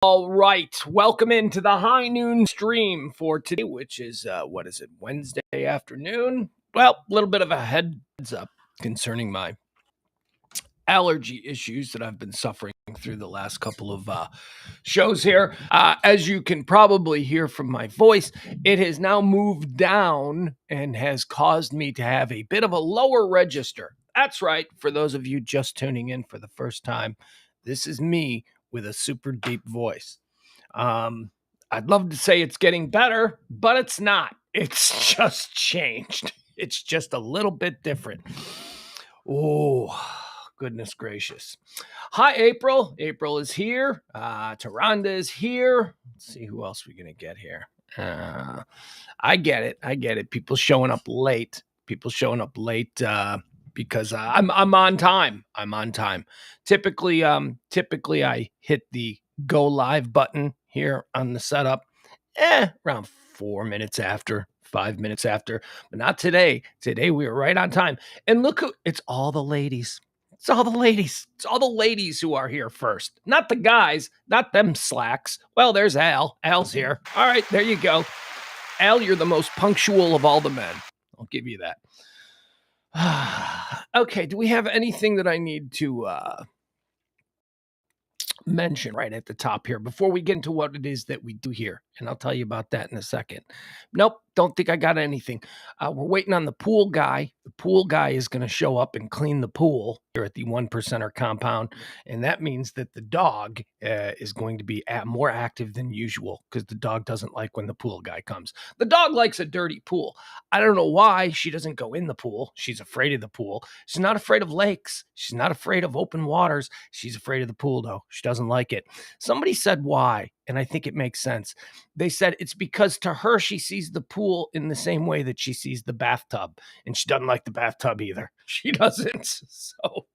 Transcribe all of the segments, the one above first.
All right, welcome into the high noon stream for today, which is, Wednesday afternoon? Well, a little bit of a heads up concerning my allergy issues that I've been suffering through the last couple of shows here. As you can probably hear from my voice, it has now moved down and has caused me to have a bit of a lower register. That's right, for those of you just tuning in for the first time, this is me with a super deep voice. I'd love to say it's getting better, but it's not. It's just changed. It's just a little bit different. Oh, goodness gracious. Hi, April. April is here. Taronda is here. Let's see who else we're going to get here. I get it. I get it. People showing up late. Because I'm on time. I'm on time. Typically I hit the go live button here on the setup around 4 minutes after, 5 minutes after, but not today. Today we were right on time. And look who, it's all the ladies. It's all the ladies. It's all the ladies who are here first. Not the guys, not them slacks. Well, there's Al. Al's here. All right, there you go. Al, you're the most punctual of all the men. I'll give you that. Okay, do we have anything that I need to mention right at the top here before we get into what it is that we do here? And I'll tell you about that in a second. Nope, don't think I got anything. We're waiting on the pool guy. The pool guy is going to show up and clean the pool here at the 1%er compound. And that means that the dog is going to be more active than usual because the dog doesn't like when the pool guy comes. The dog likes a dirty pool. I don't know why she doesn't go in the pool. She's afraid of the pool. She's not afraid of lakes. She's not afraid of open waters. She's afraid of the pool, though. She doesn't like it. Somebody said why, and I think it makes sense. They said it's because to her, she sees the pool in the same way that she sees the bathtub, and she doesn't like the bathtub either. She doesn't. So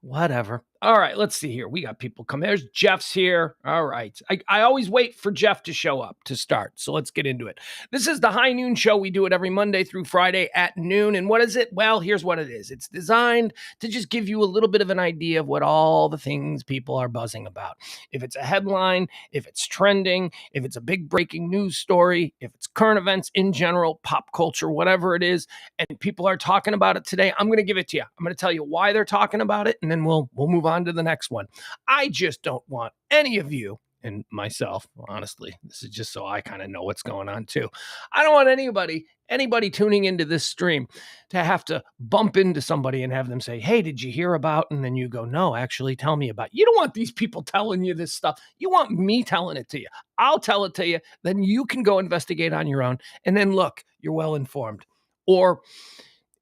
whatever. All right, let's see here. We got people coming. There's Jeff's here. All right. I always wait for Jeff to show up to start. So let's get into it. This is the High Noon Show. We do it every Monday through Friday at noon. And what is it? Well, here's what it is. It's designed to just give you a little bit of an idea of what all the things people are buzzing about. If it's a headline, if it's trending, if it's a big breaking news story, if it's current events in general, pop culture, whatever it is, and people are talking about it today, I'm going to give it to you. I'm going to tell you why they're talking about it, and then we'll move on to the next one. I just don't want any of you, and myself, honestly, this is just so I kind of know what's going on too. I don't want anybody tuning into this stream to have to bump into somebody and have them say, hey, did you hear about? And then you go, no, actually tell me about it. You don't want these people telling you this stuff. You want me telling it to you. I'll tell it to you. Then you can go investigate on your own. And then look, you're well informed or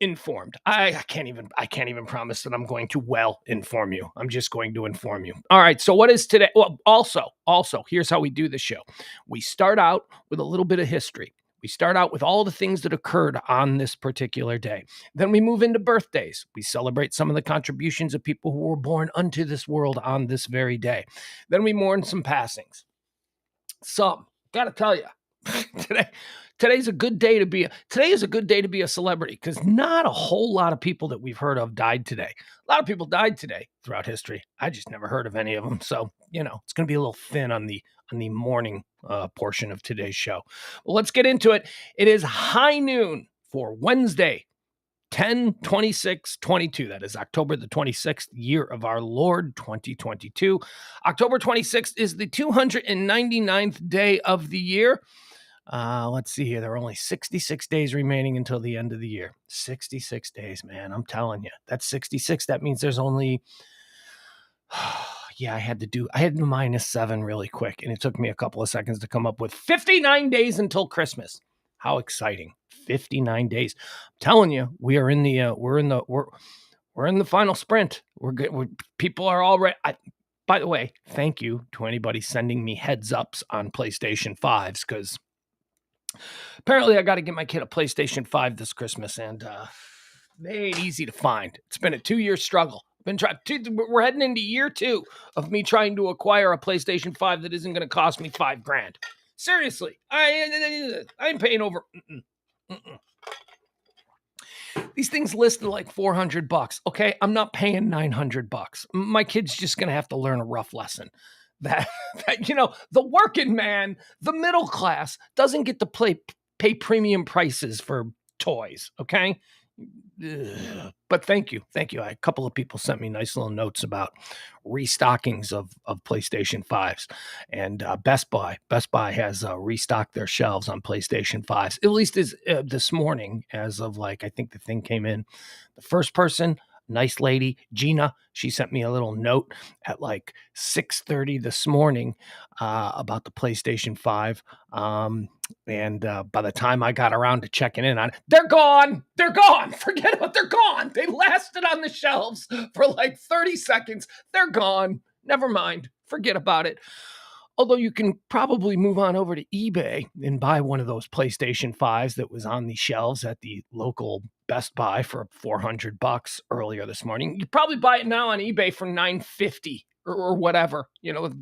informed. I can't even promise that I'm going to well inform you. I'm just going to inform you. All right. So what is today? Well, also, here's how we do the show. We start out with a little bit of history. We start out with all the things that occurred on this particular day. Then we move into birthdays. We celebrate some of the contributions of people who were born unto this world on this very day. Then we mourn some passings. Some, gotta tell you, Today is a good day to be a celebrity because not a whole lot of people that we've heard of died today. A lot of people died today throughout history. I just never heard of any of them. So, it's going to be a little thin on the morning portion of today's show. Well, let's get into it. It is high noon for Wednesday, 10/26/22. That is October the 26th, year of our Lord 2022. October 26th is the 299th day of the year. Let's see here. There are only 66 days remaining until the end of the year. 66 days, man. I'm telling you. That's 66. That means there's only, I had to do -7 really quick. And it took me a couple of seconds to come up with 59 days until Christmas. How exciting. 59 days. I'm telling you, we are in the, we're in the final sprint. We're good. People are already, by the way, thank you to anybody sending me heads ups on PlayStation 5s because apparently I got to get my kid a PlayStation 5 this Christmas, and they ain't easy to find. It's been a 2-year struggle. We're heading into year 2 of me trying to acquire a PlayStation 5 that isn't going to cost me $5,000. Seriously, I ain't paying over. These things listed like $400. Okay, I'm not paying $900. My kid's just going to have to learn a rough lesson. that, the working man, the middle class doesn't get to pay premium prices for toys, okay? Ugh. But thank you. A couple of people sent me nice little notes about restockings of PlayStation 5s, and Best Buy has restocked their shelves on PlayStation 5s. At least is this morning, as of I think the thing came in. The first person, nice lady, Gina, she sent me a little note at 6:30 this morning about the PlayStation 5. And by the time I got around to checking in on it, they're gone. They're gone. Forget about they're gone. They lasted on the shelves for 30 seconds. They're gone. Never mind. Forget about it. Although you can probably move on over to eBay and buy one of those PlayStation 5s that was on the shelves at the local Best Buy for $400 earlier this morning. You probably buy it now on eBay for $950 or whatever,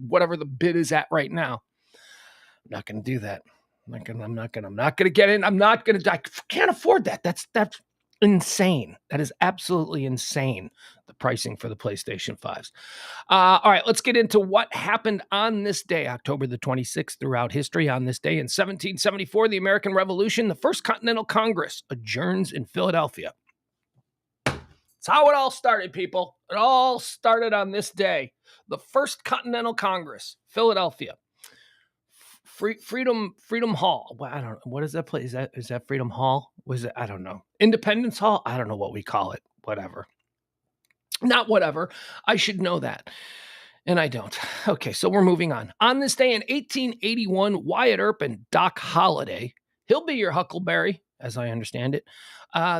whatever the bid is at right now. I'm not going to do that. I'm not going to get in. I can't afford that. That's insane. That is absolutely insane. The pricing for the PlayStation 5s. All right, let's get into what happened on this day, October the 26th, throughout history. On this day in 1774, the American Revolution, the First Continental Congress adjourns in Philadelphia. That's how it all started, people. It all started on this day. The First Continental Congress, Philadelphia. Freedom Hall. Well, I don't know. What is that place? Is that Freedom Hall? Was it? I don't know. Independence Hall? I don't know what we call it. Whatever. Not whatever. I should know that. And I don't. Okay, so we're moving on. On this day in 1881, Wyatt Earp and Doc Holliday, he'll be your Huckleberry, as I understand it.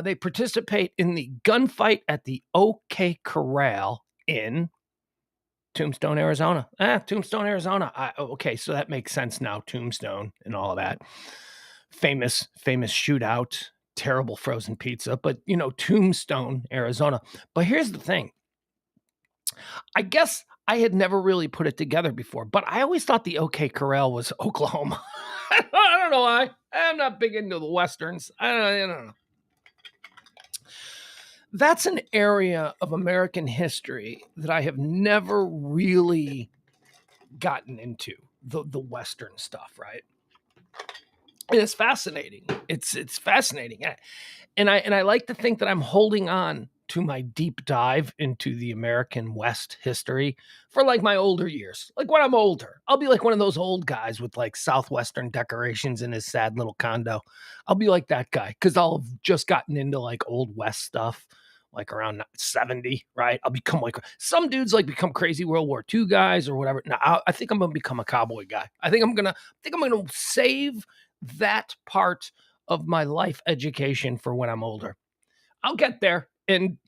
They participate in the gunfight at the OK Corral in Tombstone, Arizona. Tombstone, Arizona. Okay, so that makes sense now. Tombstone and all of that. Famous shootout, terrible frozen pizza, but Tombstone, Arizona. But here's the thing. I guess I had never really put it together before, but I always thought the OK Corral was Oklahoma. I don't know why. I'm not big into the Westerns. I don't know. That's an area of American history that I have never really gotten into, the Western stuff, right? And it's fascinating. It's fascinating. And I like to think that I'm holding on to my deep dive into the American West history for my older years. When I'm older, I'll be one of those old guys with Southwestern decorations in his sad little condo. I'll be like that guy because I'll have just gotten into old West stuff. Around 70, right? I'll become some dudes become crazy World War II guys or whatever. Now I think I'm gonna become a cowboy guy. I think I'm gonna save that part of my life education for when I'm older. I'll get there and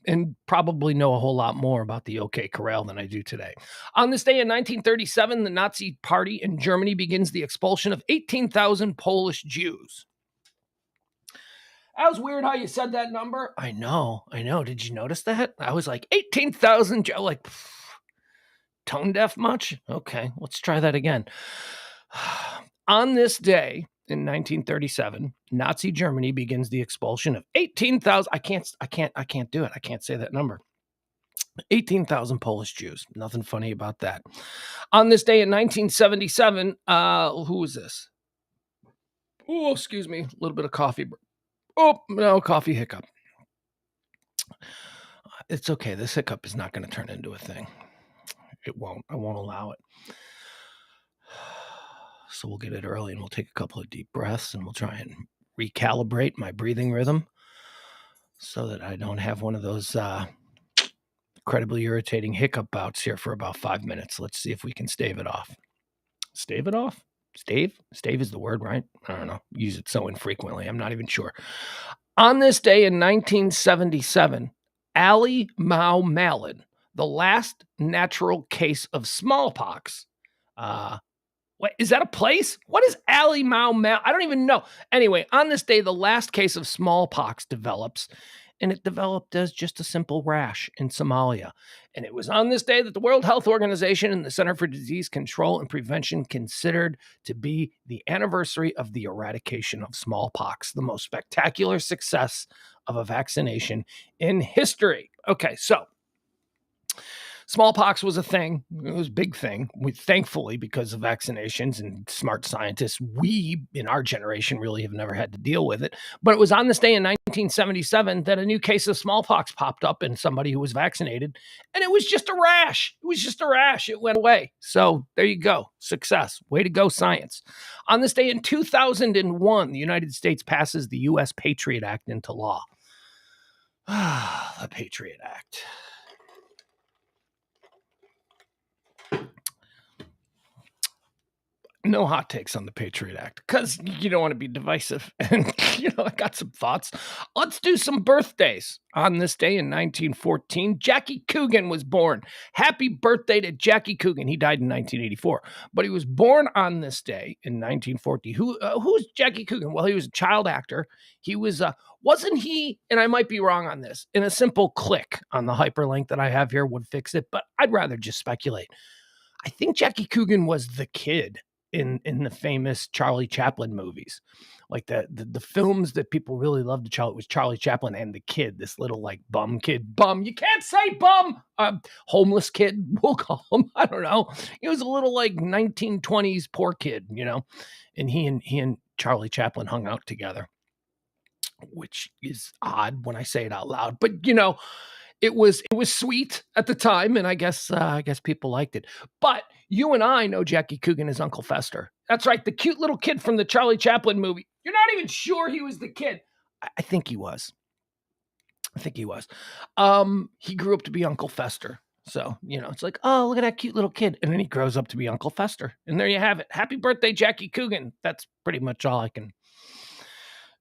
probably know a whole lot more about the OK Corral than I do today. On this day in 1937, the Nazi Party in Germany begins the expulsion of 18,000 Polish Jews. That was weird how you said that number. I know. Did you notice that? I was 18,000. Tone deaf much? Okay, let's try that again. On this day in 1937, Nazi Germany begins the expulsion of 18,000. I can't do it. I can't say that number. 18,000 Polish Jews. Nothing funny about that. On this day in 1977, who was this? Oh, excuse me. A little bit of coffee. Oh, no, coffee hiccup. It's okay. This hiccup is not going to turn into a thing. It won't. I won't allow it. So we'll get it early and we'll take a couple of deep breaths and we'll try and recalibrate my breathing rhythm so that I don't have one of those incredibly irritating hiccup bouts here for about 5 minutes. Let's see if we can stave it off. Stave it off? Stave? Stave is the word, right? I don't know. Use it so infrequently. I'm not even sure. On this day in 1977, Ali Mau Malin, the last natural case of smallpox. What is that a place? What is Ali Mau Malin? I don't even know. Anyway, on this day, the last case of smallpox develops, and it developed as just a simple rash in Somalia. And it was on this day that the World Health Organization and the Center for Disease Control and Prevention considered to be the anniversary of the eradication of smallpox, the most spectacular success of a vaccination in history. Okay, so Smallpox was a thing. It was a big thing. Thankfully, because of vaccinations and smart scientists, we in our generation really have never had to deal with it. But it was on this day in 1977 that a new case of smallpox popped up in somebody who was vaccinated, and it was just a rash. It was just a rash. It went away. So there you go. Success. Way to go, science. On this day in 2001, the United States passes the U.S. Patriot Act into law. The Patriot Act. No hot takes on the Patriot Act because you don't want to be divisive. And, I got some thoughts. Let's do some birthdays. On this day in 1914, Jackie Coogan was born. Happy birthday to Jackie Coogan. He died in 1984, but he was born on this day in 1940. Who's Jackie Coogan? Well, he was a child actor. He was, wasn't he, and I might be wrong on this, in a simple click on the hyperlink that I have here would fix it, but I'd rather just speculate. I think Jackie Coogan was the kid in the famous Charlie Chaplin movies. Like the films that people really loved it was Charlie Chaplin and the kid, this little like bum kid. Bum, you can't say bum. Homeless kid, we'll call him. I don't know. He was a little like 1920s poor kid, and he and Charlie Chaplin hung out together, which is odd when I say it out loud, but it was sweet at the time, and I guess people liked it. But you and I know Jackie Coogan as Uncle Fester. That's right, the cute little kid from the Charlie Chaplin movie. You're not even sure he was the kid. I think he was. He grew up to be Uncle Fester. So, it's like, oh, look at that cute little kid. And then he grows up to be Uncle Fester. And there you have it. Happy birthday, Jackie Coogan. That's pretty much all I can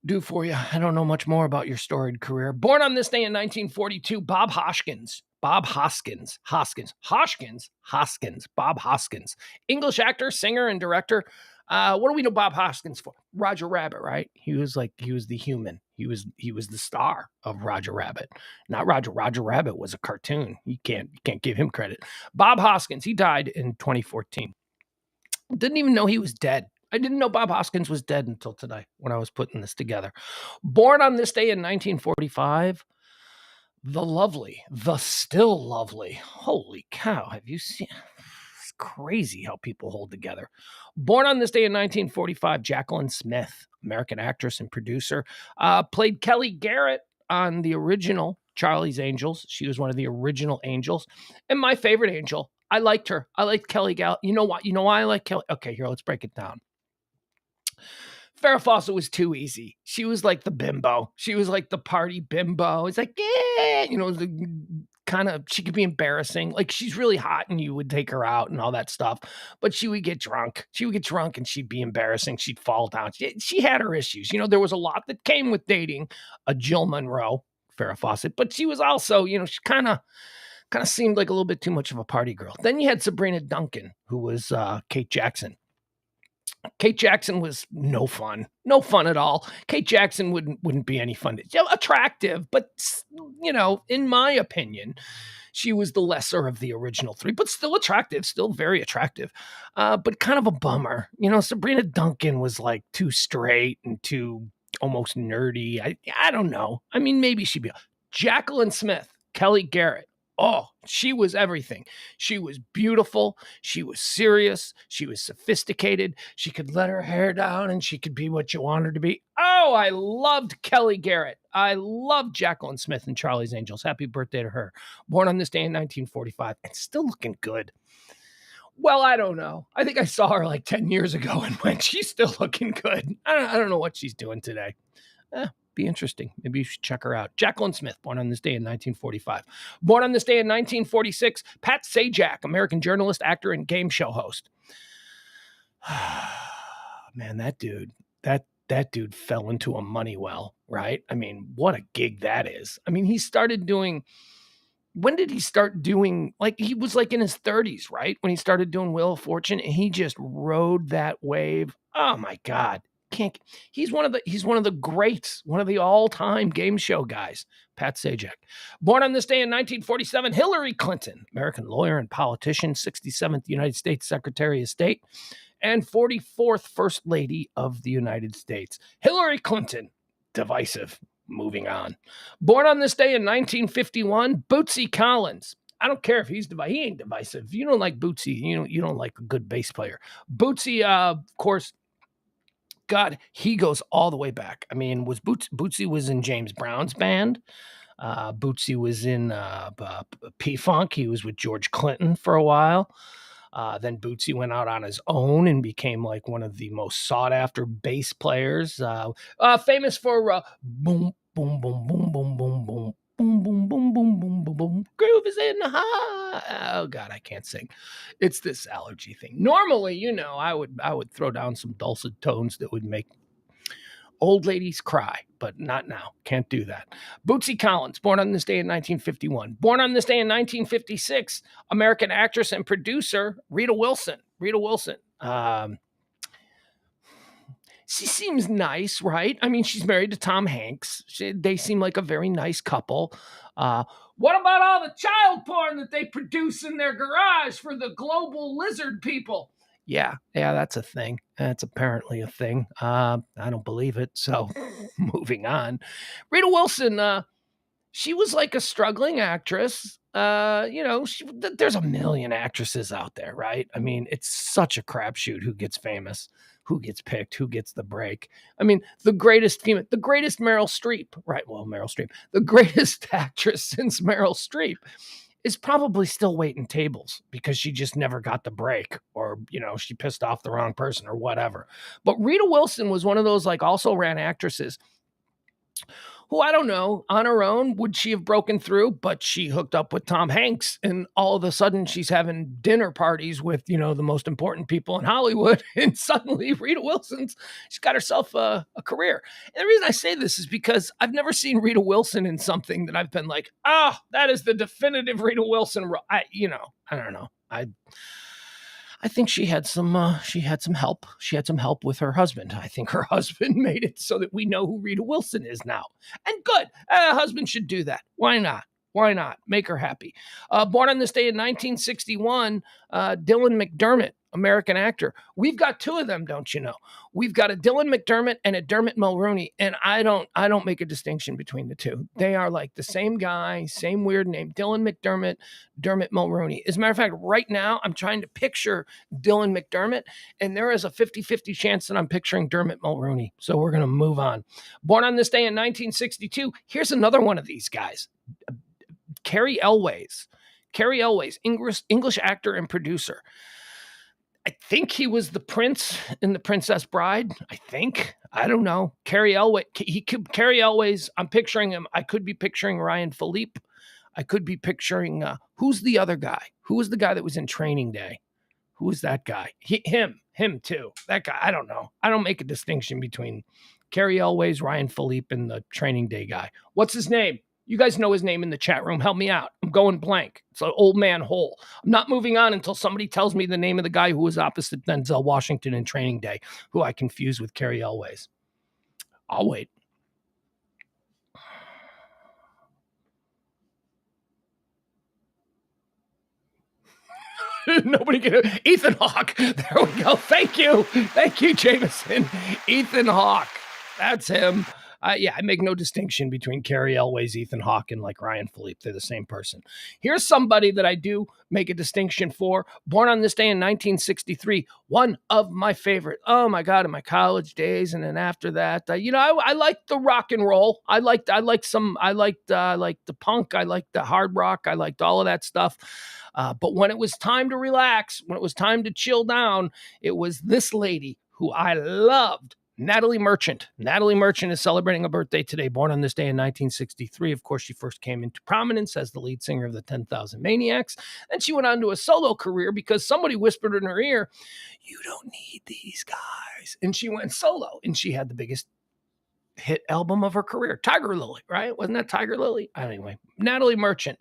do for you. I don't know much more about your storied career. Born on this day in 1942, Bob Hoskins. Bob Hoskins. English actor, singer, and director. What do we know Bob Hoskins for? Roger Rabbit, right? He was the human. He was the star of Roger Rabbit. Not Roger. Roger Rabbit was a cartoon. You can't give him credit. Bob Hoskins, he died in 2014. Didn't even know he was dead. I didn't know Bob Hoskins was dead until today when I was putting this together. Born on this day in 1945, the still lovely. Holy cow, have you seen? It's crazy how people hold together. Born on this day in 1945, Jacqueline Smith, American actress and producer, played Kelly Garrett on the original Charlie's Angels. She was one of the original Angels. And my favorite Angel, I liked her. I liked Kelly Garrett. You know what? You know why I like Kelly? Okay, here, let's break it down. Farrah Fawcett was too easy. She was like the bimbo. She was like the party bimbo. It's like, yeah, she could be embarrassing. Like she's really hot and you would take her out and all that stuff. But she would get drunk. And she'd be embarrassing. She'd fall down. She had her issues. There was a lot that came with dating a Jill Monroe, Farrah Fawcett. But she was also, she kind of seemed like a little bit too much of a party girl. Then you had Sabrina Duncan, who was Kate Jackson. Kate Jackson was no fun at all. Kate Jackson wouldn't be any fun. Attractive, but in my opinion, she was the lesser of the original three, but still attractive, still very attractive, but kind of a bummer. Sabrina Duncan was like too straight and too almost nerdy. I don't know. I mean, maybe she'd be. Jacqueline Smith, Kelly Garrett. Oh, she was everything. She was beautiful. She was serious. She was sophisticated. She could let her hair down and she could be what you want her to be. Oh, I loved Kelly Garrett. I loved Jacqueline Smith and Charlie's Angels. Happy birthday to her. Born on this day in 1945 and still looking good. Well, I don't know. I think I saw her like 10 years ago and went, she's still looking good. I don't know what she's doing today. Be interesting. Maybe you should check her out. Jacqueline Smith, born on this day in 1945. Born on this day in 1946, Pat Sajak, American journalist, actor, and game show host. Man, that dude fell into a money well, right? I mean, what a gig that is. I mean, when did he start doing, like, he was like in his 30s, right? When he started doing Wheel of Fortune, and he just rode that wave. Oh my God. He's one of the greats, one of the all-time game show guys, Pat Sajak. Born on this day in 1947, Hillary Clinton, American lawyer and politician, 67th United States Secretary of State, and 44th First Lady of the United States. Hillary Clinton, divisive. Moving on. Born on this day in 1951, Bootsy Collins, I don't care if he's divisive. He ain't divisive. If you don't like Bootsy, you don't like a good bass player. Bootsy, of course, God, he goes all the way back. I mean, Bootsy was in James Brown's band. Bootsy was in P-Funk. He was with George Clinton for a while. Then Bootsy went out on his own and became like one of the most sought after bass players, famous for boom, boom, boom, boom, boom, boom, boom. Boom, boom, boom, boom, boom, boom, boom. Groove is in the high. Oh God, I can't sing. It's this allergy thing. Normally, I would throw down some dulcet tones that would make old ladies cry, but not now. Can't do that. Bootsy Collins, born on this day in 1951. Born on this day in 1956, American actress and producer Rita Wilson. Rita Wilson. She seems nice, right? I mean, she's married to Tom Hanks. They seem like a very nice couple. What about all the child porn that they produce in their garage for the global lizard people? Yeah, that's a thing. That's apparently a thing. I don't believe it. So moving on. Rita Wilson, she was like a struggling actress. There's a million actresses out there, right? I mean, it's such a crapshoot who gets famous, who gets picked, who gets the break. I mean, the greatest Meryl Streep, right? Well, Meryl Streep, the greatest actress since Meryl Streep is probably still waiting tables because she just never got the break, or, she pissed off the wrong person or whatever. But Rita Wilson was one of those like also ran actresses who, I don't know, on her own, would she have broken through? But she hooked up with Tom Hanks, and all of a sudden she's having dinner parties with, the most important people in Hollywood. And suddenly Rita she's got herself a career. And the reason I say this is because I've never seen Rita Wilson in something that I've been like, that is the definitive Rita Wilson. I don't know. I think she had some help. She had some help with her husband. I think her husband made it so that we know who Rita Wilson is now. And good. A husband should do that. Why not? Why not? Make her happy. Born on this day in 1961, Dylan McDermott, American actor. We've got two of them, don't you know? We've got a Dylan McDermott and a Dermot Mulroney, and I don't make a distinction between the two. They are like the same guy, same weird name, Dylan McDermott, Dermot Mulroney. As a matter of fact, right now I'm trying to picture Dylan McDermott, and there is a 50-50 chance that I'm picturing Dermot Mulroney. So we're going to move on. Born on this day in 1962, here's another one of these guys. Cary Elwes, English actor and producer. I think he was the prince in The Princess Bride. I don't know. Cary Elwes. I'm picturing him. I could be picturing Ryan Philippe. I could be picturing who's the other guy? Who was the guy that was in Training Day? Who was that guy? Him too. That guy. I don't know. I don't make a distinction between Cary Elwes, Ryan Philippe, and the Training Day guy. What's his name? You guys know his name in the chat room. Help me out. I'm going blank. It's an old man hole. I'm not moving on until somebody tells me the name of the guy who was opposite Denzel Washington in Training Day, who I confuse with Cary Elwes. I'll wait. Nobody can. Ethan Hawke. There we go. Thank you, Jameson. Ethan Hawke. That's him. I make no distinction between Cary Elwes, Ethan Hawke, and like Ryan Philippe. They're the same person. Here's somebody that I do make a distinction for. Born on this day in 1963. One of my favorite. Oh my God, in my college days, and then after that, I liked the rock and roll. I liked the punk. I liked the hard rock. I liked all of that stuff. But when it was time to relax, when it was time to chill down, it was this lady who I loved. Natalie Merchant. Natalie Merchant is celebrating a birthday today, born on this day in 1963. Of course, she first came into prominence as the lead singer of the 10,000 Maniacs. Then she went on to a solo career because somebody whispered in her ear, "You don't need these guys." And she went solo, and she had the biggest hit album of her career, Tiger Lily, right? Wasn't that Tiger Lily? Anyway, Natalie Merchant.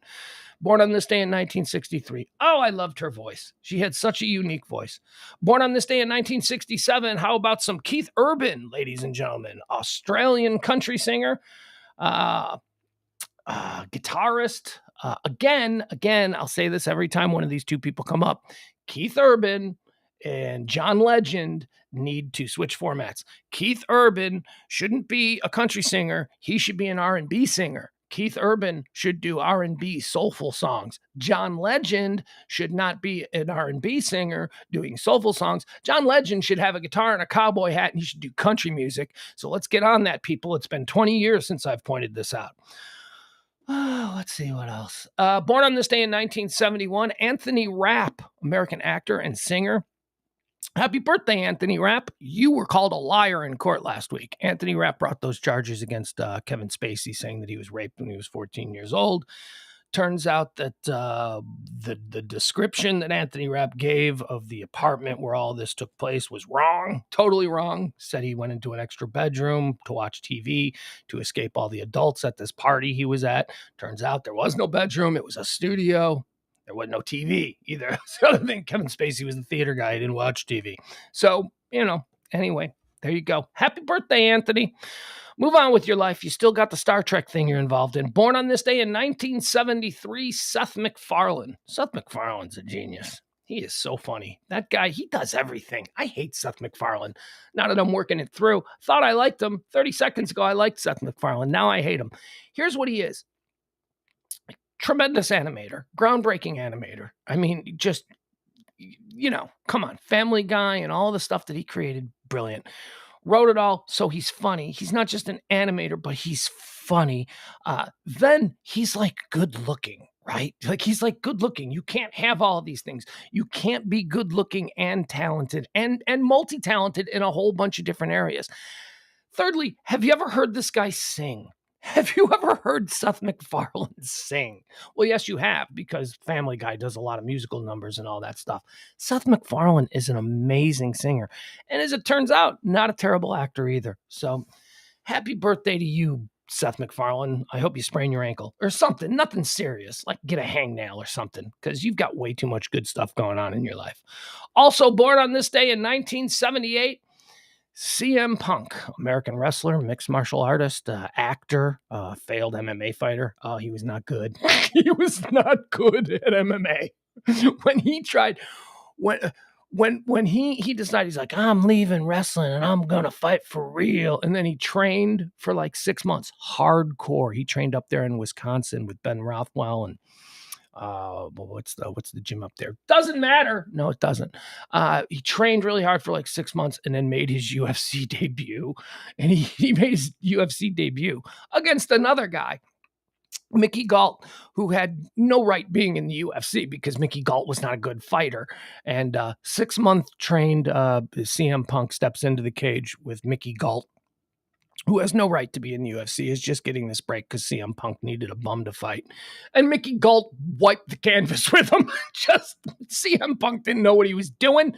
Born on this day in 1963. Oh, I loved her voice. She had such a unique voice. Born on this day in 1967. How about some Keith Urban, ladies and gentlemen? Australian country singer, guitarist. Again, I'll say this every time one of these two people come up. Keith Urban and John Legend need to switch formats. Keith Urban shouldn't be a country singer. He should be an R&B singer. Keith Urban should do R&B soulful songs. John Legend should not be an R&B singer doing soulful songs. John Legend should have a guitar and a cowboy hat, and he should do country music. So let's get on that, people. It's been 20 years since I've pointed this out. Let's see what else. Born on this day in 1971, Anthony Rapp, American actor and singer. Happy birthday, Anthony Rapp. You were called a liar in court last week. Anthony Rapp brought those charges against Kevin Spacey, saying that he was raped when he was 14 years old. Turns out that the description that Anthony Rapp gave of the apartment where all this took place was wrong, totally wrong. Said he went into an extra bedroom to watch TV to escape all the adults at this party he was at. Turns out there was no bedroom. It was a studio. There wasn't no TV either. The other thing, Kevin Spacey was the theater guy. He didn't watch TV. So, anyway, there you go. Happy birthday, Anthony. Move on with your life. You still got the Star Trek thing you're involved in. Born on this day in 1973, Seth MacFarlane. Seth MacFarlane's a genius. He is so funny. That guy, he does everything. I hate Seth MacFarlane. Now that I'm working it through, thought I liked him. 30 seconds ago, I liked Seth MacFarlane. Now I hate him. Here's what he is. Tremendous animator, groundbreaking animator. I mean, just, come on. Family Guy and all the stuff that he created, brilliant. Wrote it all, so he's funny. He's not just an animator, but he's funny. Then he's like good looking, right? Like he's like good looking. You can't have all of these things. You can't be good looking and talented and multi-talented in a whole bunch of different areas. Thirdly, have you ever heard this guy sing? Have you ever heard Seth MacFarlane sing? Well, yes, you have, because Family Guy does a lot of musical numbers and all that stuff. Seth MacFarlane is an amazing singer. And as it turns out, not a terrible actor either. So happy birthday to you, Seth MacFarlane. I hope you sprain your ankle or something. Nothing serious, like get a hangnail or something, because you've got way too much good stuff going on in your life. Also born on this day in 1978, CM Punk, American wrestler, mixed martial artist, actor, failed MMA fighter. Oh, he was not good. He was not good at MMA. When he tried, when he decided, he's like, I'm leaving wrestling and I'm going to fight for real. And then he trained for like 6 months, hardcore. He trained up there in Wisconsin with Ben Rothwell and what's the gym up there? Doesn't matter. No, it doesn't. He trained really hard for like 6 months and then made his UFC debut. And he made his UFC debut against another guy, Mickey Galt, who had no right being in the UFC because Mickey Galt was not a good fighter. And 6 month trained CM Punk steps into the cage with Mickey Galt, who has no right to be in the UFC, is just getting this break because CM Punk needed a bum to fight. And Mickey Galt wiped the canvas with him. Just CM Punk didn't know what he was doing.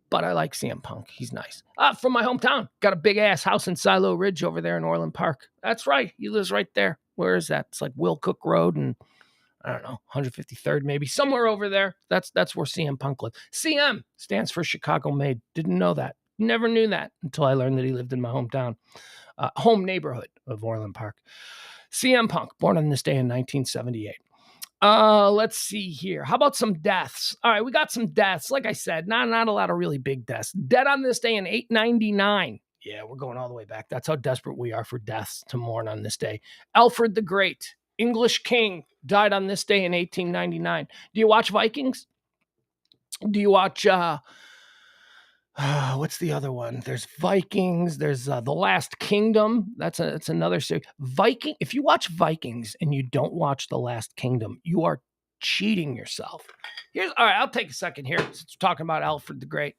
But I like CM Punk. He's nice. From my hometown. Got a big-ass house in Silo Ridge over there in Orland Park. That's right. He lives right there. Where is that? It's like Will Cook Road and, I don't know, 153rd maybe. Somewhere over there. That's where CM Punk lives. CM stands for Chicago Made. Didn't know that. Never knew that until I learned that he lived in my hometown. Home neighborhood of Orland Park. CM Punk, born on this day in 1978. Let's see here. How about some deaths? All right, we got some deaths. Like I said, not a lot of really big deaths. Dead on this day in 899. Yeah, we're going all the way back. That's how desperate we are for deaths to mourn on this day. Alfred the Great, English king, died on this day in 1899. Do you watch Vikings? Do you watch what's the other one? There's Vikings. There's The Last Kingdom. That's another series. If you watch Vikings and you don't watch The Last Kingdom, you are cheating yourself. All right, I'll take a second here since we're talking about Alfred the Great.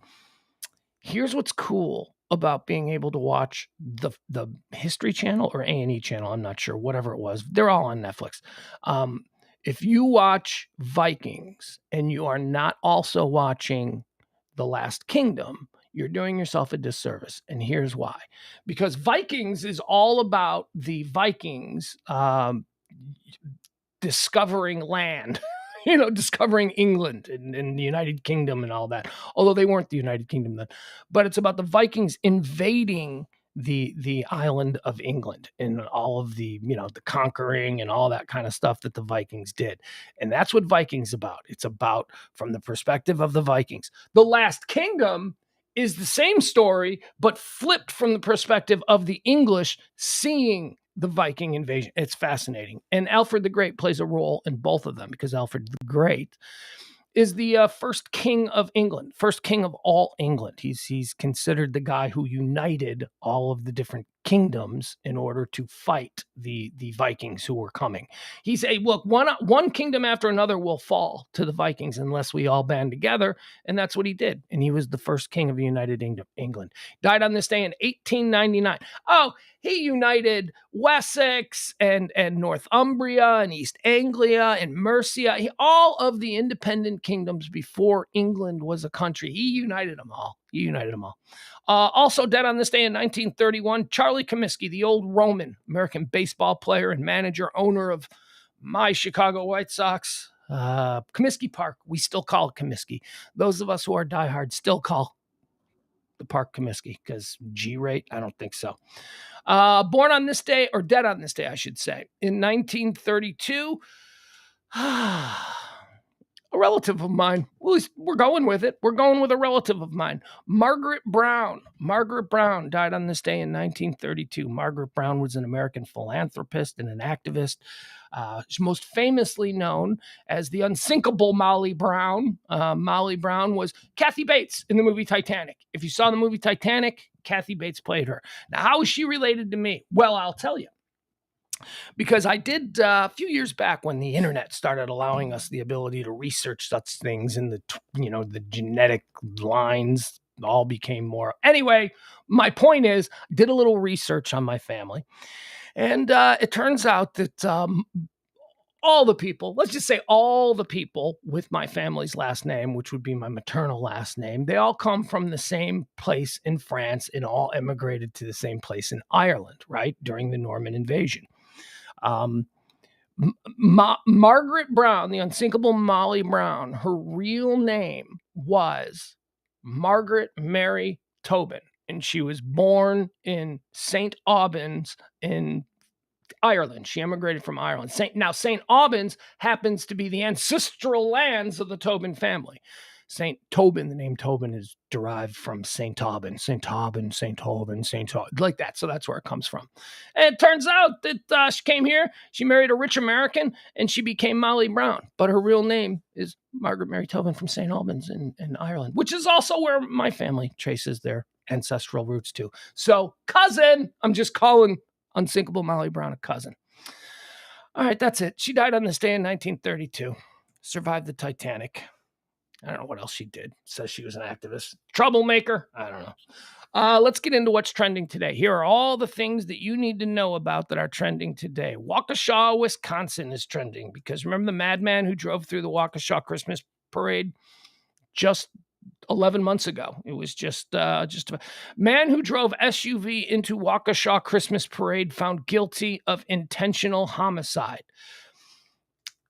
Here's what's cool about being able to watch the History Channel or A&E Channel. I'm not sure, whatever it was. They're all on Netflix. If you watch Vikings and you are not also watching The Last Kingdom, you're doing yourself a disservice. And here's why. Because Vikings is all about the Vikings discovering land, discovering England and the United Kingdom and all that. Although they weren't the United Kingdom then. But it's about the Vikings invading the island of England and all of the conquering and all that kind of stuff that the Vikings did. And that's what Vikings about. It's about from the perspective of the Vikings. The Last Kingdom is the same story, but flipped from the perspective of the English seeing the Viking invasion. It's fascinating. And Alfred the Great plays a role in both of them because Alfred the Great is the first king of England, first king of all England. He's considered the guy who united all of the different kingdoms in order to fight the Vikings who were coming. He said, "Look, one kingdom after another will fall to the Vikings unless we all band together," and that's what he did. And he was the first king of United England. Died on this day in 1899. Oh, he united Wessex and Northumbria and East Anglia and Mercia, all of the independent kingdoms before England was a country. He united them all. Also dead on this day in 1931, Charlie Comiskey, the old Roman, American baseball player and manager, owner of my Chicago White Sox. Comiskey Park, we still call it Comiskey. Those of us who are diehards still call the park Comiskey because G-rate, I don't think so. Born on this day, or dead on this day, I should say, in 1932. A relative of mine. Well, we're going with it. We're going with a relative of mine. Margaret Brown. Margaret Brown died on this day in 1932. Margaret Brown was an American philanthropist and an activist. She's most famously known as the unsinkable Molly Brown. Molly Brown was Kathy Bates in the movie Titanic. If you saw the movie Titanic, Kathy Bates played her. Now, how is she related to me? Well, I'll tell you. Because I did a few years back when the internet started allowing us the ability to research such things, and the genetic lines all became more. Anyway, my point is, did a little research on my family, and it turns out that all the people, let's just say all the people with my family's last name, which would be my maternal last name, they all come from the same place in France and all immigrated to the same place in Ireland, right, during the Norman invasion. Margaret Brown, the unsinkable Molly Brown, her real name was Margaret Mary Tobin, and she was born in St. Albans in Ireland. She emigrated from Ireland. St. Albans happens to be the ancestral lands of the Tobin family. St. Tobin, the name Tobin is derived from St. Aubin, like that. So that's where it comes from. And it turns out that she came here, she married a rich American, and she became Molly Brown. But her real name is Margaret Mary Tobin from St. Albans in Ireland, which is also where my family traces their ancestral roots to. So cousin, I'm just calling unsinkable Molly Brown a cousin. All right, that's it. She died on this day in 1932, survived the Titanic. I don't know what else she did. Says she was an activist. Troublemaker. I don't know. Let's get into what's trending today. Here are all the things that you need to know about that are trending today. Waukesha, Wisconsin is trending because remember the madman who drove through the Waukesha Christmas parade just 11 months ago. It was just a man who drove SUV into Waukesha Christmas parade found guilty of intentional homicide.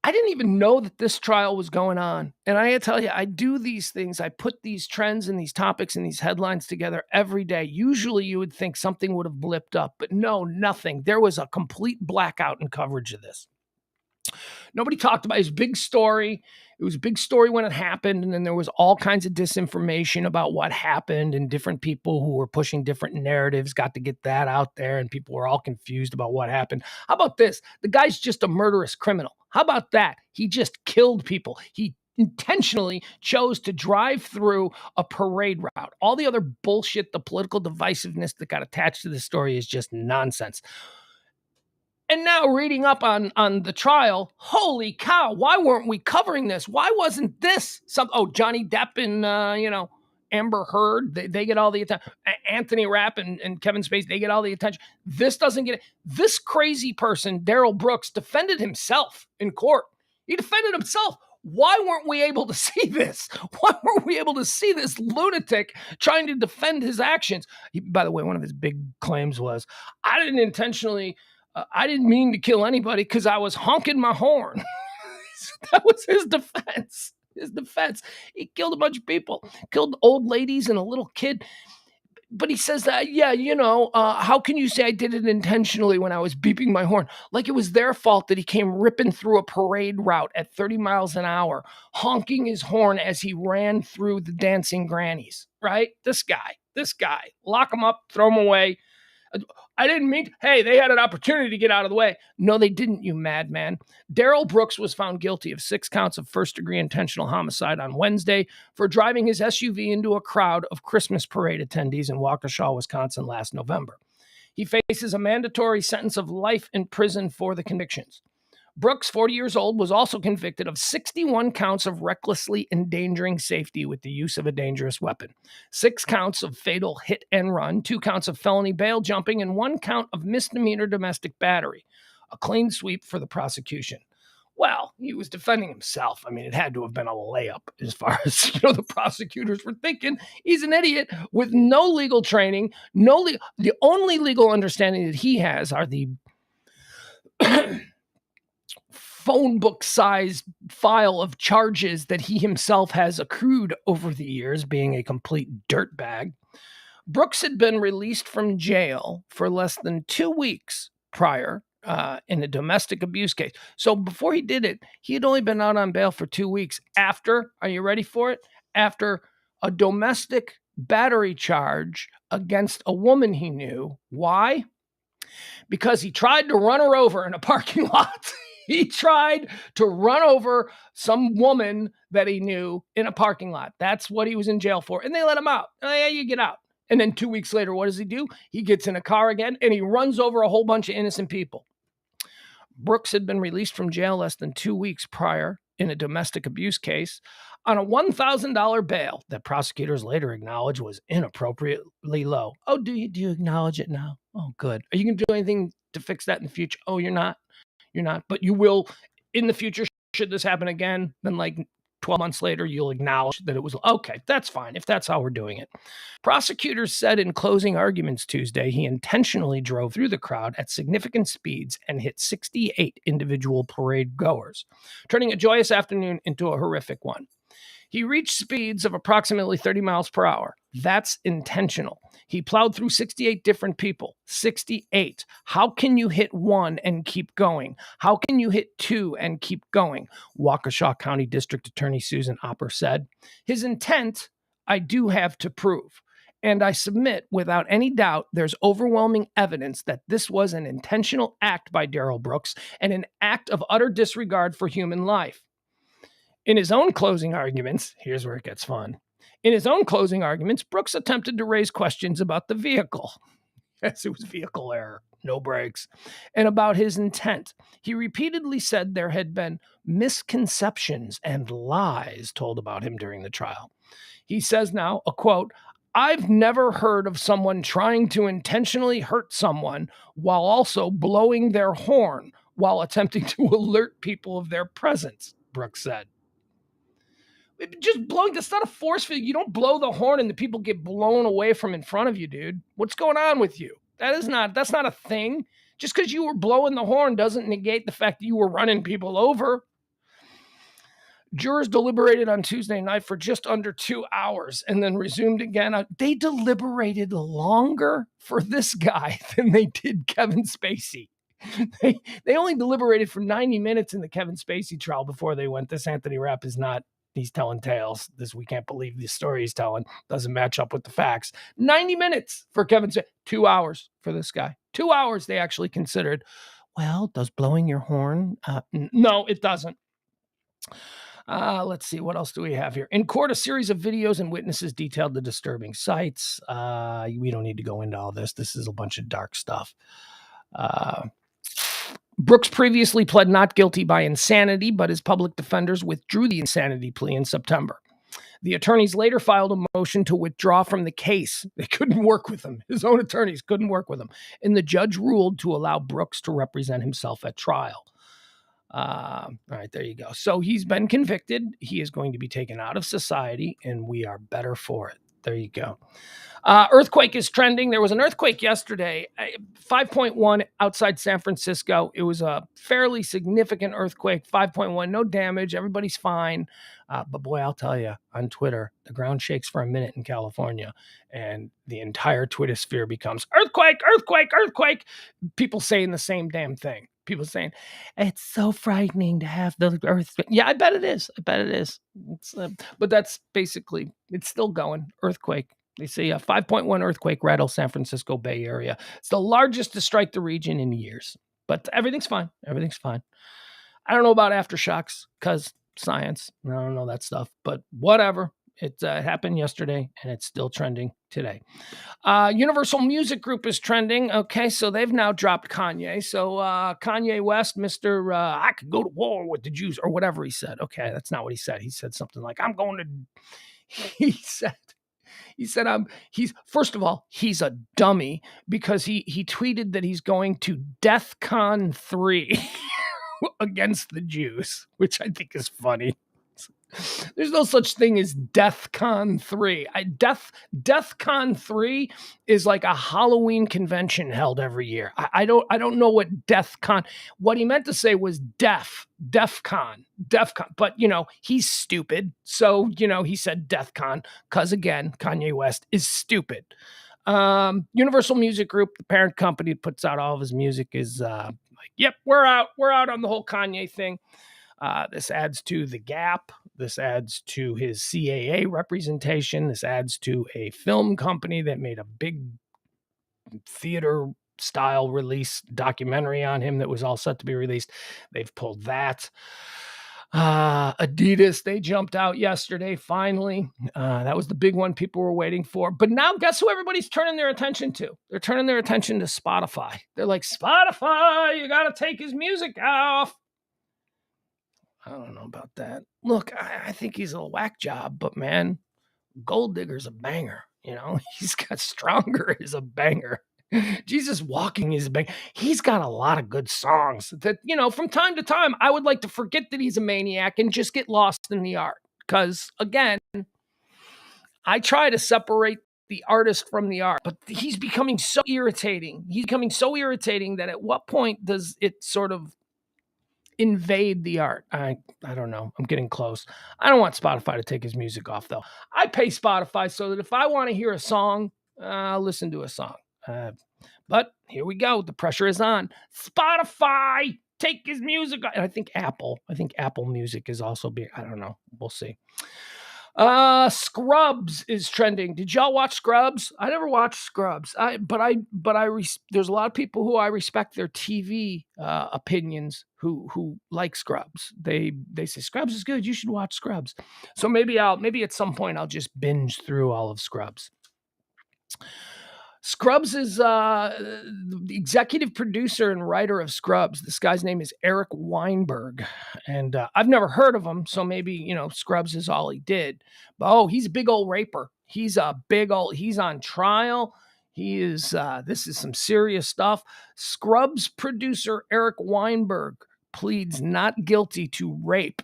I didn't even know that this trial was going on. And I gotta tell you, I do these things. I put these trends and these topics and these headlines together every day. Usually you would think something would have blipped up, but no, nothing. There was a complete blackout in coverage of this. Nobody talked about it. It was a big story. It was a big story when it happened. And then there was all kinds of disinformation about what happened, and different people who were pushing different narratives got to get that out there, and people were all confused about what happened. How about this? The guy's just a murderous criminal. How about that? He just killed people. He intentionally chose to drive through a parade route. All the other bullshit, the political divisiveness that got attached to this story is just nonsense. And now reading up on the trial, holy cow, why weren't we covering this? Why wasn't this Johnny Depp and, Amber Heard, they get all the attention. Anthony Rapp and Kevin Spacey, they get all the attention. This doesn't get it. This crazy person, Daryl Brooks, defended himself in court. He defended himself. Why weren't we able to see this? Why weren't we able to see this lunatic trying to defend his actions? By the way, one of his big claims was, I didn't mean to kill anybody because I was honking my horn. That was his defense. He killed a bunch of people, killed old ladies and a little kid. But he says that, how can you say I did it intentionally when I was beeping my horn? Like it was their fault that he came ripping through a parade route at 30 miles an hour, honking his horn as he ran through the dancing grannies, right? This guy, lock him up, throw him away. I didn't mean, hey, they had an opportunity to get out of the way. No, they didn't, you madman. Darrell Brooks was found guilty of 6 counts of first-degree intentional homicide on Wednesday for driving his SUV into a crowd of Christmas parade attendees in Waukesha, Wisconsin last November. He faces a mandatory sentence of life in prison for the convictions. Brooks, 40 years old, was also convicted of 61 counts of recklessly endangering safety with the use of a dangerous weapon, 6 counts of fatal hit and run, 2 counts of felony bail jumping, and 1 count of misdemeanor domestic battery. A clean sweep for the prosecution. Well, he was defending himself. I mean, it had to have been a layup as far as the prosecutors were thinking. He's an idiot with no legal training. The only legal understanding that he has are the phone book size file of charges that he himself has accrued over the years, being a complete dirtbag. Brooks had been released from jail for less than 2 weeks prior in a domestic abuse case. So before he did it, he had only been out on bail for 2 weeks after, are you ready for it? After a domestic battery charge against a woman he knew. Why? Because he tried to run her over in a parking lot. He tried to run over some woman that he knew in a parking lot. That's what he was in jail for. And they let him out. Oh, yeah, you get out. And then 2 weeks later, what does he do? He gets in a car again and he runs over a whole bunch of innocent people. Brooks had been released from jail less than 2 weeks prior in a domestic abuse case on a $1,000 bail that prosecutors later acknowledged was inappropriately low. Oh, do you acknowledge it now? Oh, good. Are you going to do anything to fix that in the future? Oh, you're not? You're not. But you will in the future, should this happen again, then like 12 months later, you'll acknowledge that it was, okay, that's fine, if that's how we're doing it. Prosecutors said in closing arguments Tuesday, he intentionally drove through the crowd at significant speeds and hit 68 individual parade goers, turning a joyous afternoon into a horrific one. He reached speeds of approximately 30 miles per hour. That's intentional. He plowed through 68 different people. 68. How can you hit 1 and keep going? How can you hit 2 and keep going? Waukesha County District Attorney Susan Opper said, his intent, I do have to prove. And I submit without any doubt there's overwhelming evidence that this was an intentional act by Darrell Brooks and an act of utter disregard for human life. In his own closing arguments, here's where it gets fun. In his own closing arguments, Brooks attempted to raise questions about the vehicle. Yes, it was vehicle error, no brakes, and about his intent. He repeatedly said there had been misconceptions and lies told about him during the trial. He says now, a quote, I've never heard of someone trying to intentionally hurt someone while also blowing their horn while attempting to alert people of their presence, Brooks said. Just blowing, that's not a force field. You don't blow the horn and the people get blown away from in front of you, dude. What's going on with you? That's not a thing. Just because you were blowing the horn doesn't negate the fact that you were running people over. Jurors deliberated on Tuesday night for just under 2 hours and then resumed again. They deliberated longer for this guy than they did Kevin Spacey. They only deliberated for 90 minutes in the Kevin Spacey trial before they went, this Anthony Rapp is not, he's telling tales. We can't believe the story he's telling. Doesn't match up with the facts. 90 minutes for Kevin Spacey. 2 hours for this guy. 2 hours they actually considered. Well, does blowing your horn? No, it doesn't. Let's see. What else do we have here? In court, a series of videos and witnesses detailed the disturbing sights. We don't need to go into all this. This is a bunch of dark stuff. Brooks previously pled not guilty by insanity, but his public defenders withdrew the insanity plea in September. The attorneys later filed a motion to withdraw from the case. They couldn't work with him. His own attorneys couldn't work with him. And the judge ruled to allow Brooks to represent himself at trial. All right, there you go. So he's been convicted. He is going to be taken out of society, and we are better for it. There you go. Earthquake is trending. There was an earthquake yesterday, 5.1 outside San Francisco. It was a fairly significant earthquake, 5.1, no damage. Everybody's fine. But boy, I'll tell you, on Twitter, the ground shakes for a minute in California, and the entire Twitter sphere becomes earthquake, earthquake, earthquake. People saying the same damn thing. People saying, it's so frightening to have the earthquake. Yeah, I bet it is. But that's basically, it's still going. Earthquake. They say a 5.1 earthquake rattled San Francisco Bay Area. It's the largest to strike the region in years. But everything's fine. Everything's fine. I don't know about aftershocks because science. I don't know that stuff. But whatever. It happened yesterday, and it's still trending today. Universal Music Group is trending. Okay, so they've now dropped Kanye. So Kanye West, Mr. I could go to war with the Jews, or whatever he said. Okay, that's not what he said. He said something like, I'm going to... He said, he's, first of all, he's a dummy because he tweeted that he's going to DEFCON 3 against the Jews, which I think is funny. There's no such thing as DEFCON 3. DEFCON 3 is like a Halloween convention held every year. I don't know what DEFCON. What he meant to say was DEFCON. But he's stupid. So he said DEFCON because again, Kanye West is stupid. Universal Music Group, the parent company that puts out all of his music, is like, yep, we're out on the whole Kanye thing. This adds to The Gap. This adds to his CAA representation. This adds to a film company that made a big theater-style release documentary on him that was all set to be released. They've pulled that. Adidas, they jumped out yesterday, finally. That was the big one people were waiting for. But now guess who everybody's turning their attention to? They're turning their attention to Spotify. They're like, Spotify, you got to take his music off. I don't know about that. Look, I think he's a whack job, but man, Gold Digger's a banger. He's got Stronger is a banger. Jesus Walking is a banger. He's got a lot of good songs that, from time to time, I would like to forget that he's a maniac and just get lost in the art. Because again, I try to separate the artist from the art, but he's becoming so irritating. He's becoming so irritating that at what point does it sort of invade the art? I don't know. I'm getting close. I don't want Spotify to take his music off, though. I pay Spotify so that if I want to hear a song, I'll listen to a song. But here we go. The pressure is on. Spotify, take his music off. And I think Apple Music is also being, I don't know. We'll see. Scrubs is trending. Did y'all watch Scrubs? I never watched Scrubs. There's a lot of people who I respect their TV opinions who like Scrubs. They say Scrubs is good. You should watch Scrubs. So maybe at some point I'll just binge through all of Scrubs. Scrubs is the executive producer and writer of Scrubs. This guy's name is Eric Weinberg, and I've never heard of him, so maybe, Scrubs is all he did. But, he's a big old raper. He's on trial. He is, this is some serious stuff. Scrubs producer Eric Weinberg pleads not guilty to rape.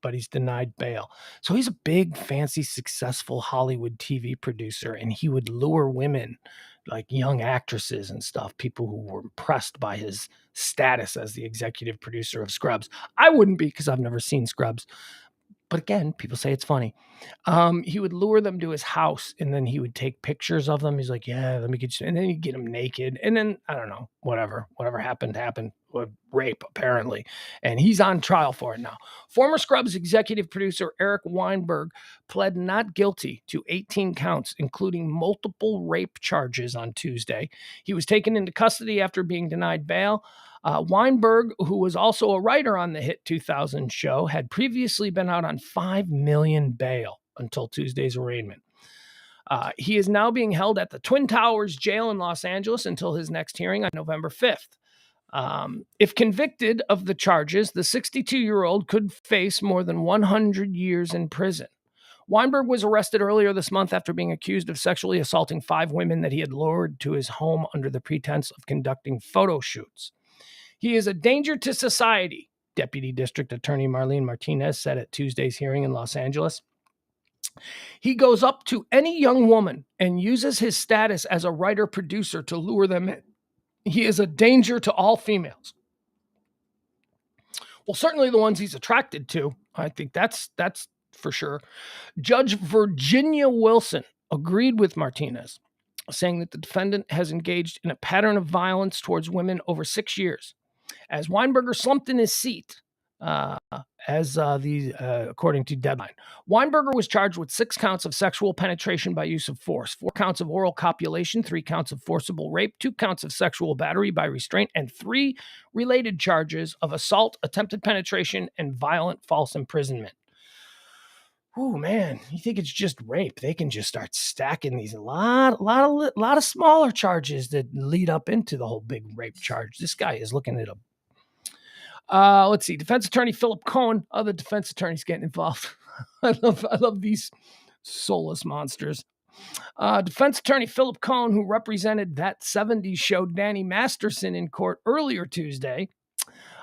But he's denied bail. So he's a big, fancy, successful Hollywood TV producer, and he would lure women, like young actresses and stuff, people who were impressed by his status as the executive producer of Scrubs. I wouldn't be because I've never seen Scrubs. But again, people say it's funny. He would lure them to his house, and then he would take pictures of them. He's like, yeah, let me get you. And then he'd get them naked. And then, I don't know, whatever happened. Rape, apparently. And he's on trial for it now. Former Scrubs executive producer Eric Weinberg pled not guilty to 18 counts, including multiple rape charges on Tuesday. He was taken into custody after being denied bail. Weinberg, who was also a writer on the hit 2000 show, had previously been out on $5 million bail until Tuesday's arraignment. He is now being held at the Twin Towers jail in Los Angeles until his next hearing on November 5th. If convicted of the charges, the 62-year-old could face more than 100 years in prison. Weinberg was arrested earlier this month after being accused of sexually assaulting 5 women that he had lured to his home under the pretense of conducting photo shoots. He is a danger to society, Deputy District Attorney Marlene Martinez said at Tuesday's hearing in Los Angeles. He goes up to any young woman and uses his status as a writer-producer to lure them in. He is a danger to all females. Well, certainly the ones he's attracted to. I think that's for sure. Judge Virginia Wilson agreed with Martinez, saying that the defendant has engaged in a pattern of violence towards women over 6 years. As Weinberger slumped in his seat according to Deadline. Weinberger was charged with 6 counts of sexual penetration by use of force, 4 counts of oral copulation, 3 counts of forcible rape, 2 counts of sexual battery by restraint, and 3 related charges of assault, attempted penetration, and violent false imprisonment. Oh man, you think it's just rape? They can just start stacking these a lot of smaller charges that lead up into the whole big rape charge. This guy is looking at a. Let's see. Defense attorney Philip Cohen. Other defense attorneys getting involved. I love these soulless monsters. Defense attorney Philip Cohen, who represented That 70s Show Danny Masterson in court earlier Tuesday,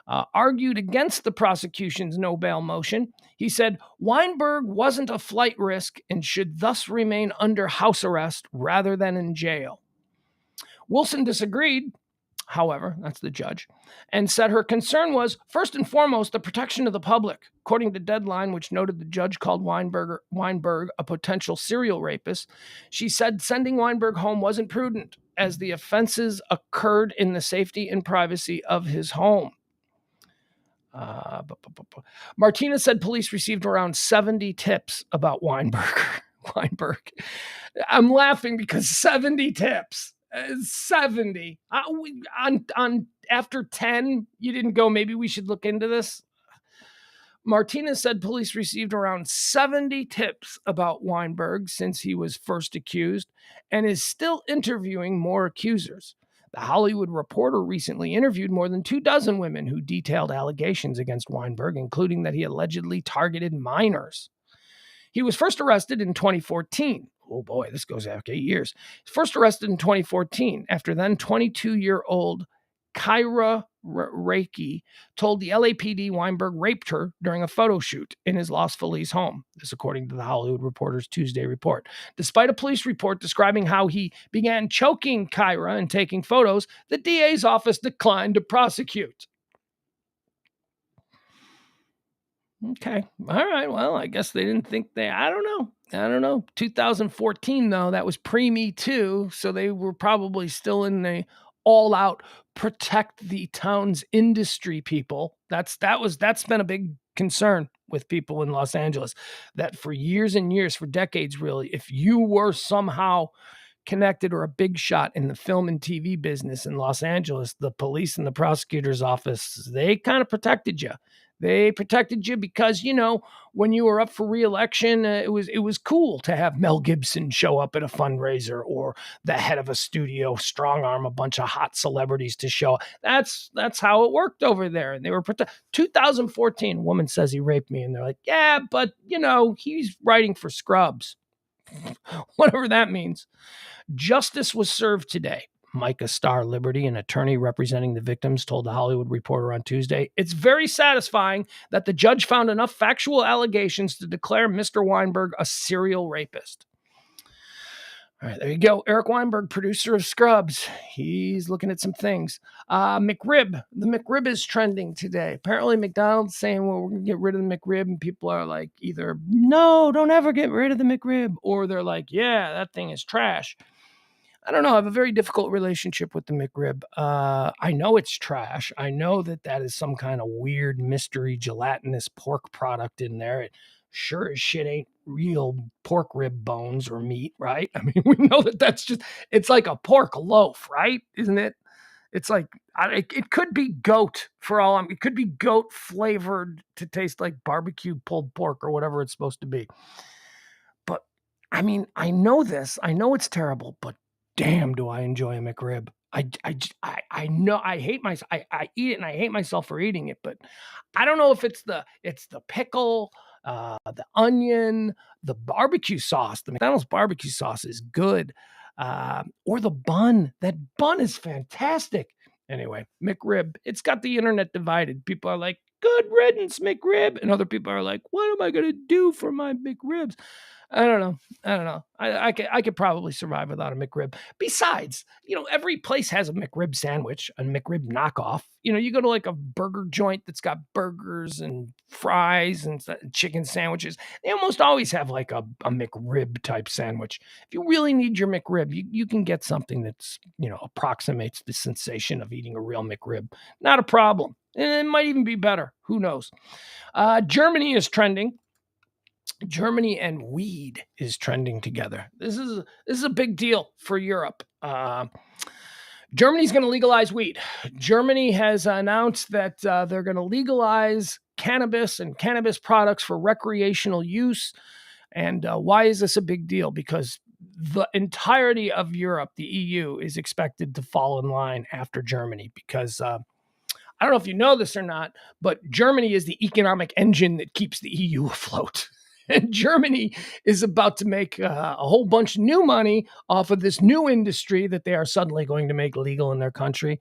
argued against the prosecution's no bail motion. He said Weinberg wasn't a flight risk and should thus remain under house arrest rather than in jail. Wilson disagreed, however, that's the judge, and said her concern was, first and foremost, the protection of the public. According to Deadline, which noted the judge called Weinberg a potential serial rapist, she said sending Weinberg home wasn't prudent, as the offenses occurred in the safety and privacy of his home. Martinez said police received around 70 tips about Weinberg. I'm laughing because 70 tips. 70. On after 10, you didn't go, maybe we should look into this. Martinez said police received around 70 tips about Weinberg since he was first accused and is still interviewing more accusers. The Hollywood Reporter recently interviewed more than 24 women who detailed allegations against Weinberg, including that he allegedly targeted minors. He was first arrested in 2014. Oh boy, this goes back 8 years. First arrested in 2014 after then 22-year-old Kyra Reiki told the LAPD Weinberg raped her during a photo shoot in his Los Feliz home. This according to the Hollywood Reporter's Tuesday report. Despite a police report describing how he began choking Kyra and taking photos, the DA's office declined to prosecute. Okay. All right. Well, I guess they didn't think I don't know. 2014, though, that was pre-Me Too. So they were probably still in the all-out protect the town's industry people. That's been a big concern with people in Los Angeles, that for years and years, for decades, really, if you were somehow connected or a big shot in the film and TV business in Los Angeles, the police and the prosecutor's office, they kind of protected you. They protected you because, when you were up for re-election, it was cool to have Mel Gibson show up at a fundraiser, or the head of a studio strong arm a bunch of hot celebrities to show. That's how it worked over there. And they were 2014, a woman says he raped me, and they're like, yeah, but he's writing for Scrubs. Whatever that means. Justice was served today. Micah Star Liberty, an attorney representing the victims, told the Hollywood Reporter on Tuesday, it's very satisfying that the judge found enough factual allegations to declare Mr. Weinberg a serial rapist. All right, there you go. Eric Weinberg, producer of Scrubs. He's looking at some things. McRib. The McRib is trending today. Apparently McDonald's saying, well, we're going to get rid of the McRib, and people are like either, no, don't ever get rid of the McRib, or they're like, yeah, that thing is trash. I don't know. I have a very difficult relationship with the McRib. I know it's trash. I know that is some kind of weird mystery gelatinous pork product in there. It sure as shit ain't real pork rib bones or meat, right? I mean, we know that's it's like a pork loaf, right? Isn't it? It's like, it could be goat it could be goat flavored to taste like barbecue pulled pork or whatever it's supposed to be. But I mean, I know this. I know it's terrible, but damn, do I enjoy a McRib. I know I hate myself. I eat it and I hate myself for eating it, but I don't know if it's the pickle, the onion, the barbecue sauce. The McDonald's barbecue sauce is good. Or the bun. That bun is fantastic. Anyway, McRib, it's got the internet divided. People are like, good riddance, McRib. And other people are like, what am I going to do for my McRibs? I don't know. I could probably survive without a McRib. Besides, every place has a McRib sandwich, a McRib knockoff. You go to like a burger joint that's got burgers and fries and chicken sandwiches. They almost always have like a McRib type sandwich. If you really need your McRib, you can get something that's, approximates the sensation of eating a real McRib. Not a problem. And it might even be better. Who knows? Germany is trending. Germany and weed is trending together. This is a big deal for Europe. Germany's going to legalize weed. Germany has announced that they're going to legalize cannabis and cannabis products for recreational use. And why is this a big deal? Because the entirety of Europe, the EU, is expected to fall in line after Germany because I don't know if you know this or not, but Germany is the economic engine that keeps the EU afloat. And Germany is about to make a whole bunch of new money off of this new industry that they are suddenly going to make legal in their country.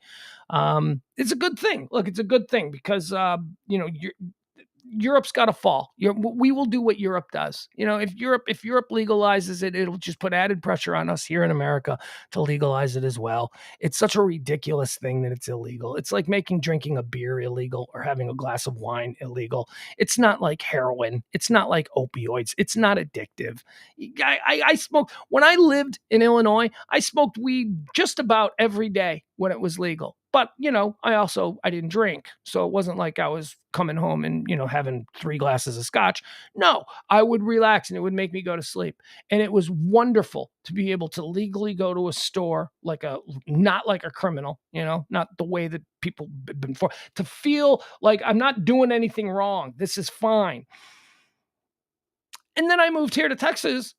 It's a good thing. Look, it's a good thing because Europe's got to fall. We will do what Europe does. If Europe legalizes it, it'll just put added pressure on us here in America to legalize it as well. It's such a ridiculous thing that it's illegal. It's like making drinking a beer illegal or having a glass of wine illegal. It's not like heroin. It's not like opioids. It's not addictive. I smoked when I lived in Illinois. I smoked weed just about every day when it was legal. But, I didn't drink. So it wasn't like I was coming home and, having 3 glasses of scotch. No, I would relax and it would make me go to sleep. And it was wonderful to be able to legally go to a store not like a criminal, not the way that people been for, to feel like I'm not doing anything wrong. This is fine. And then I moved here to Texas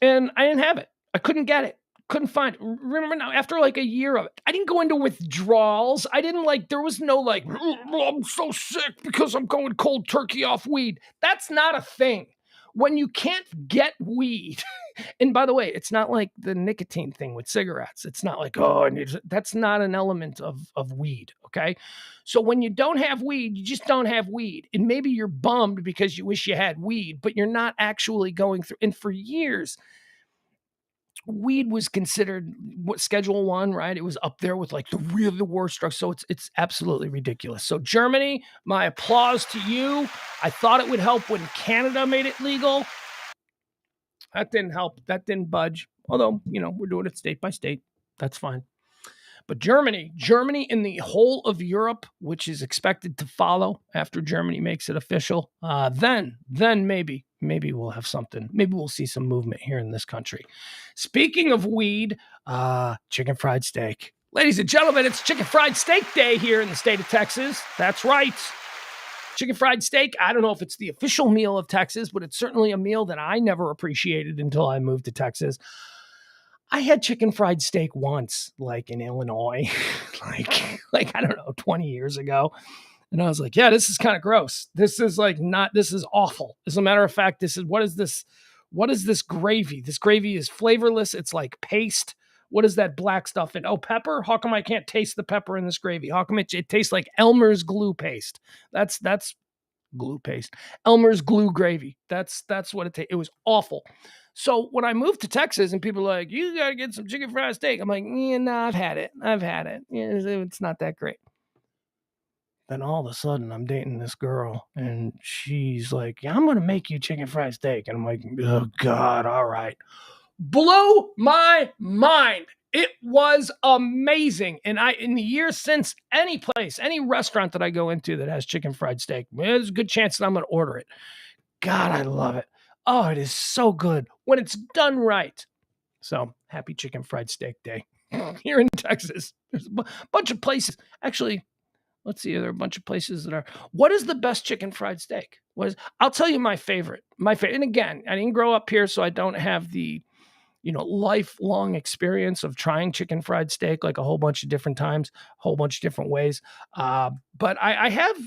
and I didn't have it. I couldn't get it. Couldn't find it. Remember now, after like a year of it, I didn't go into withdrawals. I didn't there was no I'm so sick because I'm going cold turkey off weed. That's not a thing. When you can't get weed, and by the way, it's not like the nicotine thing with cigarettes. It's not like, that's not an element of weed, okay? So when you don't have weed, you just don't have weed. And maybe you're bummed because you wish you had weed, but you're not actually going through. And for years, weed was considered Schedule 1, right? It was up there with the worst drugs. So it's absolutely ridiculous. So Germany, my applause to you. I thought it would help when Canada made it legal. That didn't help. That didn't budge. Although, we're doing it state by state. That's fine. But Germany and the whole of Europe, which is expected to follow after Germany makes it official, then maybe we'll have something. Maybe we'll see some movement here in this country. Speaking of weed, chicken fried steak. Ladies and gentlemen, it's Chicken Fried Steak Day here in the state of Texas. That's right. Chicken fried steak, I don't know if it's the official meal of Texas, but it's certainly a meal that I never appreciated until I moved to Texas. I had chicken fried steak once, in Illinois, I don't know, 20 years ago. And I was like, yeah, this is kind of gross. This is this is awful. As a matter of fact, what is this gravy? This gravy is flavorless. It's like paste. What is that black stuff in? Oh, pepper? How come I can't taste the pepper in this gravy? How come it tastes like Elmer's glue paste? That's glue paste. Elmer's glue gravy. That's what it tastes. It was awful. So when I moved to Texas and people are like, you got to get some chicken fried steak. I'm like, yeah, no, I've had it. Yeah, it's not that great. Then all of a sudden I'm dating this girl and she's like, yeah, I'm going to make you chicken fried steak. And I'm like, oh God, all right. Blew my mind. It was amazing. And in the years since, any restaurant that I go into that has chicken fried steak, there's a good chance that I'm going to order it. God, I love it. Oh, it is so good when it's done right. So happy Chicken Fried Steak Day here in Texas. There's a bunch of places. Actually, let's see. There are a bunch of places that are. What is the best chicken fried steak? I'll tell you my favorite. And again, I didn't grow up here, so I don't have the lifelong experience of trying chicken fried steak a whole bunch of different times, a whole bunch of different ways. But I have,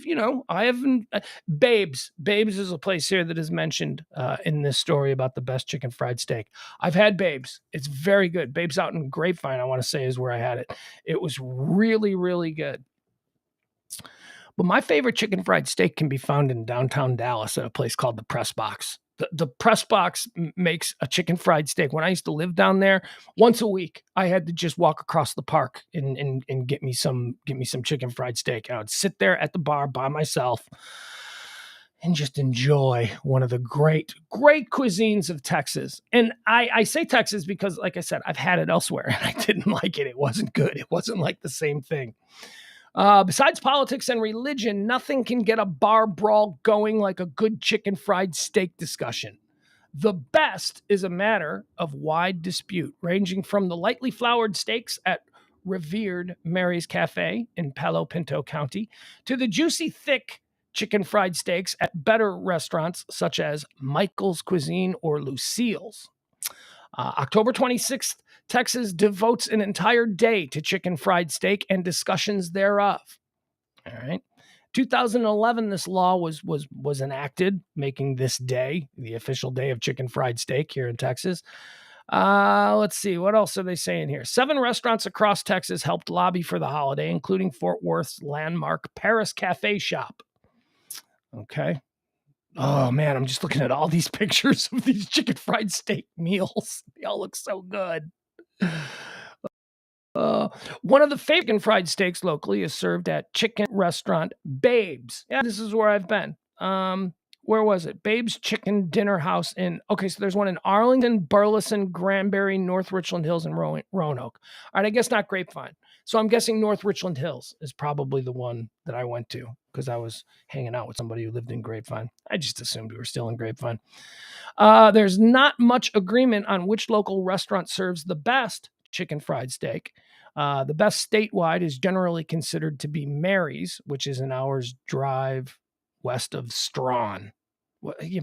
Babes. Babes is a place here that is mentioned in this story about the best chicken fried steak. I've had Babes. It's very good. Babes out in Grapevine, I want to say, is where I had it. It was really, really good. But my favorite chicken fried steak can be found in downtown Dallas at a place called the Press Box. The Press Box makes a chicken fried steak. When I used to live down there, once a week, I had to just walk across the park and get me some chicken fried steak. I would sit there at the bar by myself and just enjoy one of the great, great cuisines of Texas. And I say Texas because, like I said, I've had it elsewhere and I didn't like it. It wasn't good. It wasn't like the same thing. Besides politics and religion, nothing can get a bar brawl going like a good chicken fried steak discussion. The best is a matter of wide dispute, ranging from the lightly floured steaks at revered Mary's Cafe in Palo Pinto County to the juicy, thick chicken fried steaks at better restaurants such as Michael's Cuisine or Lucille's. October 26th, Texas devotes an entire day to chicken fried steak and discussions thereof. All right. 2011, this law was enacted, making this day the official day of chicken fried steak here in Texas. Let's see, what else are they saying here? 7 restaurants across Texas helped lobby for the holiday, including Fort Worth's landmark Paris Cafe Shop. Okay. Oh man, I'm just looking at all these pictures of these chicken fried steak meals. They all look so good. One of the favorite fried steaks locally is served at chicken restaurant Babes. Yeah, this is where I've been. Where was it? Babes Chicken Dinner House okay, so there's one in Arlington, Burleson, Granbury, North Richland Hills, and Roanoke. All right, I guess not Grapevine. So I'm guessing North Richland Hills is probably the one that I went to because I was hanging out with somebody who lived in Grapevine. I just assumed we were still in Grapevine. There's not much agreement on which local restaurant serves the best chicken fried steak. The best statewide is generally considered to be Mary's, which is an hour's drive west of Strawn.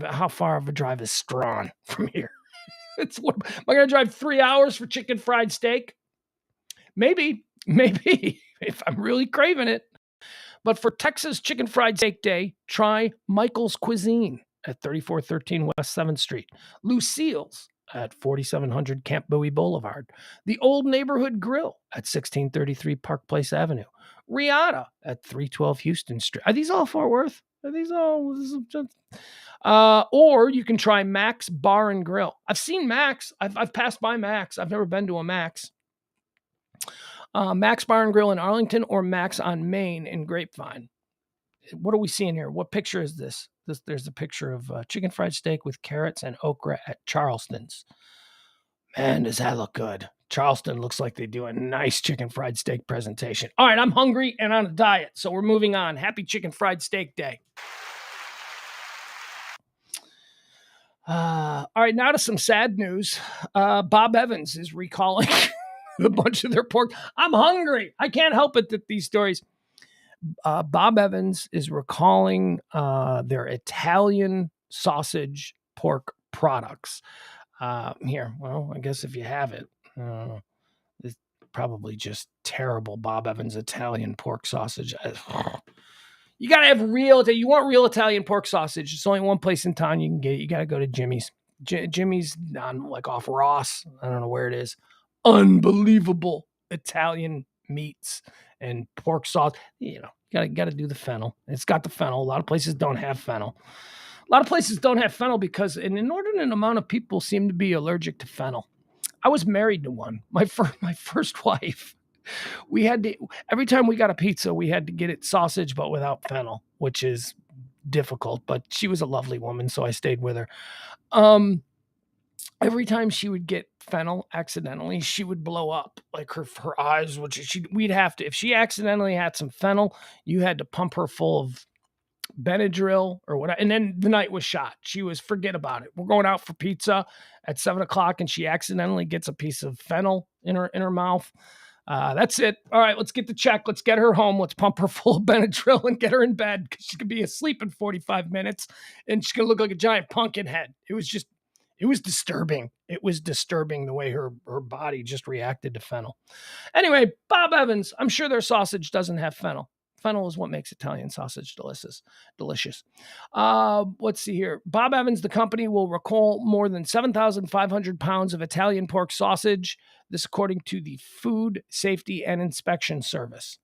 How far of a drive is Strawn from here? Am I going to drive 3 hours for chicken fried steak? Maybe, if I'm really craving it. But for Texas Chicken Fried Steak Day, try Michael's Cuisine at 3413 West 7th Street, Lucille's at 4700 Camp Bowie Boulevard, the Old Neighborhood Grill at 1633 Park Place Avenue, Rihanna at 312 Houston Street. Are these all Fort Worth? Are these all? Or you can try Max Bar and Grill. I've seen Max. I've passed by Max. I've never been to a Max. Max Bar and Grill in Arlington or Max on Main in Grapevine. What are we seeing here? What picture is this? There's a picture of chicken fried steak with carrots and okra at Charleston's. Man, does that look good. Charleston looks like they do a nice chicken fried steak presentation. All right, I'm hungry and on a diet, so we're moving on. Happy Chicken Fried Steak Day. All right, now to some sad news. Bob Evans is recalling a bunch of their pork. I'm hungry. I can't help it that these stories. Bob Evans is recalling their Italian sausage pork products. Here, well, I guess if you have it, it's probably just terrible Bob Evans Italian pork sausage. You got to have you want real Italian pork sausage. It's only one place in town you can get it. You got to go to Jimmy's. Jimmy's on off Ross. I don't know where it is. Unbelievable Italian meats and pork sauce. You got to do the fennel. It's got the fennel. A lot of places don't have fennel. A lot of places don't have fennel because an inordinate amount of people seem to be allergic to fennel. I was married to one. My first wife. We had to, every time we got a pizza, we had to get it sausage, but without fennel, which is difficult, but she was a lovely woman. So I stayed with her. Every time she would get fennel accidentally, she would blow up. Like her eyes, we'd have to, if she accidentally had some fennel, you had to pump her full of Benadryl or whatever. And then the night was shot. Forget about it. We're going out for pizza at 7:00 and she accidentally gets a piece of fennel in her mouth. That's it. All right, let's get the check. Let's get her home. Let's pump her full of Benadryl and get her in bed because she could be asleep in 45 minutes and she's going to look like a giant pumpkin head. It was disturbing. It was disturbing the way her body just reacted to fennel. Anyway, Bob Evans, I'm sure their sausage doesn't have fennel. Fennel is what makes Italian sausage delicious. Let's see here. Bob Evans, the company, will recall more than 7,500 pounds of Italian pork sausage. This according to the Food Safety and Inspection Service.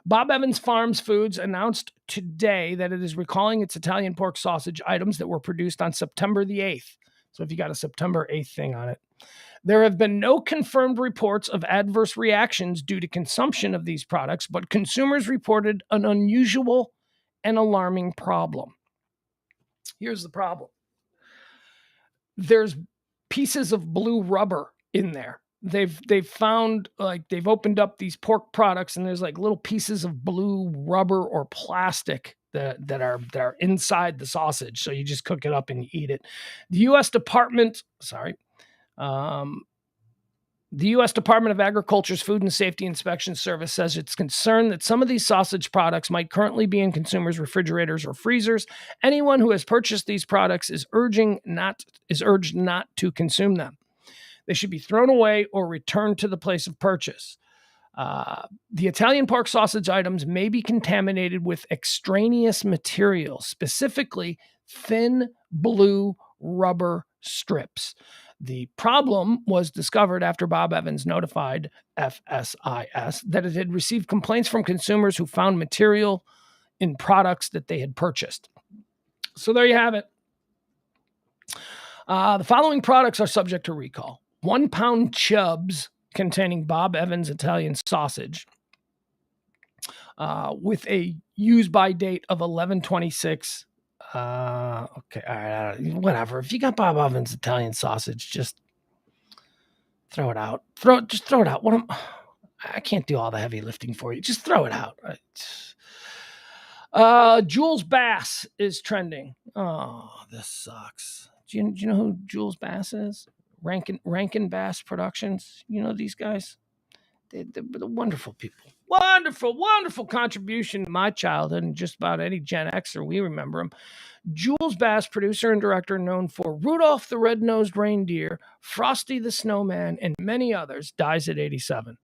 Bob Evans Farms Foods announced today that it is recalling its Italian pork sausage items that were produced on September the 8th. So if you got a September 8th thing on it. There have been no confirmed reports of adverse reactions due to consumption of these products, but consumers reported an unusual and alarming problem. Here's the problem. There's pieces of blue rubber in there they've found, like, they've opened up these pork products, and there's like little pieces of blue rubber or plastic that are inside the sausage. So you just cook it up and you eat it. The U.S. Department, sorry, um, the U.S. Department of Agriculture's Food and Safety Inspection Service says it's concerned that some of these sausage products might currently be in consumers' refrigerators or freezers. Anyone who has purchased these products is urged not to consume them. They should be thrown away or returned to the place of purchase. The Italian pork sausage items may be contaminated with extraneous materials, specifically thin blue rubber strips. The problem was discovered after Bob Evans notified FSIS that it had received complaints from consumers who found material in products that they had purchased. So there you have it. The following products are subject to recall. 1 pound Chubbs containing Bob Evans Italian sausage with a use-by date of 11/26. Okay, all right, whatever. If you got Bob Evans Italian sausage, just throw it out. Just throw it out. I can't do all the heavy lifting for you. Just throw it out. Jules Bass is trending. Oh, this sucks. Do you know who Jules Bass is? Rankin Bass Productions. You know these guys? They're wonderful people. Wonderful contribution to my childhood, and just about any Gen Xer, we remember him. Jules Bass, producer and director known for Rudolph the Red-Nosed Reindeer, Frosty the Snowman, and many others, dies at 87.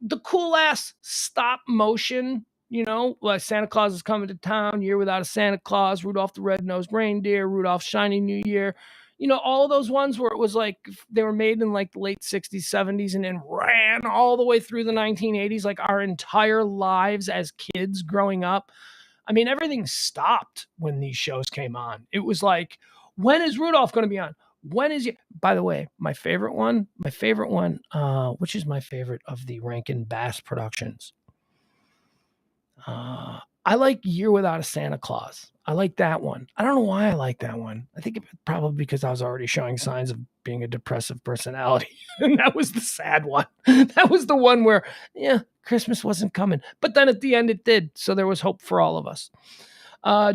The cool-ass stop motion, like Santa Claus is Coming to Town, Year Without a Santa Claus, Rudolph the Red-Nosed Reindeer, Rudolph's Shiny New Year, all of those ones where it was like they were made in like the late 60s, 70s, and then ran all the way through the 1980s, like our entire lives as kids growing up. I mean, everything stopped when these shows came on. It was like, when is Rudolph going to be on? When is he? By the way, my favorite one, which is my favorite of the Rankin Bass productions? I like Year Without a Santa Claus. I like that one. I don't know why I like that one. I think probably because I was already showing signs of being a depressive personality. And that was the sad one. That was the one where, Christmas wasn't coming. But then at the end it did. So there was hope for all of us.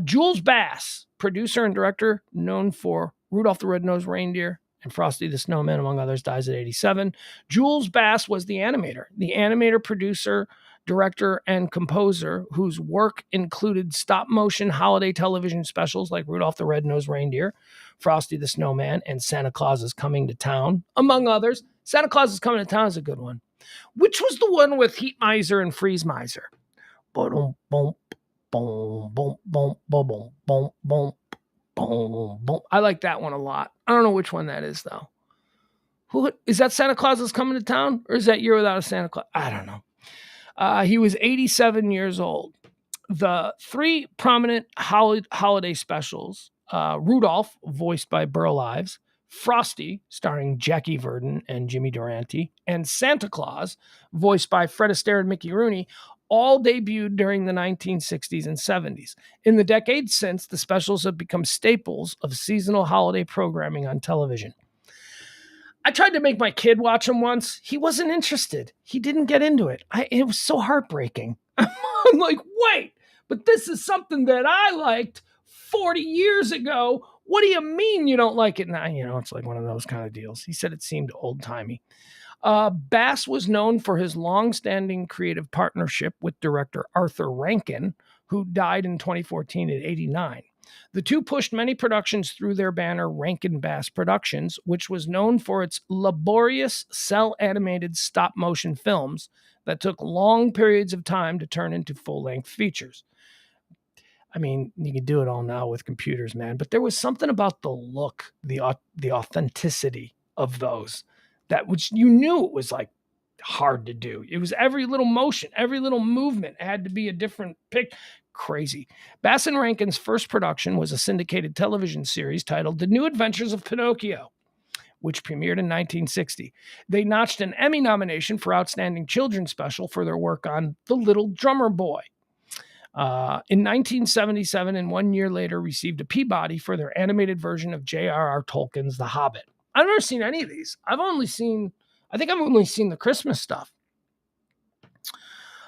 Jules Bass, producer and director known for Rudolph the Red-Nosed Reindeer and Frosty the Snowman, among others, dies at 87. Jules Bass was the animator, producer, director, and composer whose work included stop-motion holiday television specials like Rudolph the Red-Nosed Reindeer, Frosty the Snowman, and Santa Claus is Coming to Town, among others. Santa Claus is Coming to Town is a good one. Which was the one with Heat Miser and Freeze Miser? Boom, boom, boom, boom, boom, boom, boom, boom, boom, boom. I like that one a lot. I don't know which one that is, though. Who is that? Santa Claus is Coming to Town? Or is that Year Without a Santa Claus? I don't know. He was 87 years old. The three prominent holiday specials, Rudolph, voiced by Burl Ives, Frosty, starring Jackie Verdon and Jimmy Durante, and Santa Claus, voiced by Fred Astaire and Mickey Rooney, all debuted during the 1960s and 70s. In the decades since, the specials have become staples of seasonal holiday programming on television. I tried to make my kid watch them once. He wasn't interested. He didn't get into it. It was so heartbreaking. I'm like, wait, but this is something that I liked 40 years ago. What do you mean you don't like it now? It's like one of those kind of deals. He said it seemed old-timey. Bass was known for his long-standing creative partnership with director Arthur Rankin, who died in 2014 at 89. The two pushed many productions through their banner Rankin Bass Productions, which was known for its laborious cel-animated stop-motion films that took long periods of time to turn into full-length features. I mean, you can do it all now with computers, man, but there was something about the look, the authenticity of those, that which you knew it was like hard to do. It was every little motion, every little movement had to be a different pic. Crazy. Bass and Rankin's first production was a syndicated television series titled The New Adventures of Pinocchio, which premiered in 1960. They notched an Emmy nomination for Outstanding Children's Special for their work on The Little Drummer Boy. In 1977, and 1 year later, received a Peabody for their animated version of J.R.R. Tolkien's The Hobbit. I've never seen any of these. I think I've only seen the Christmas stuff.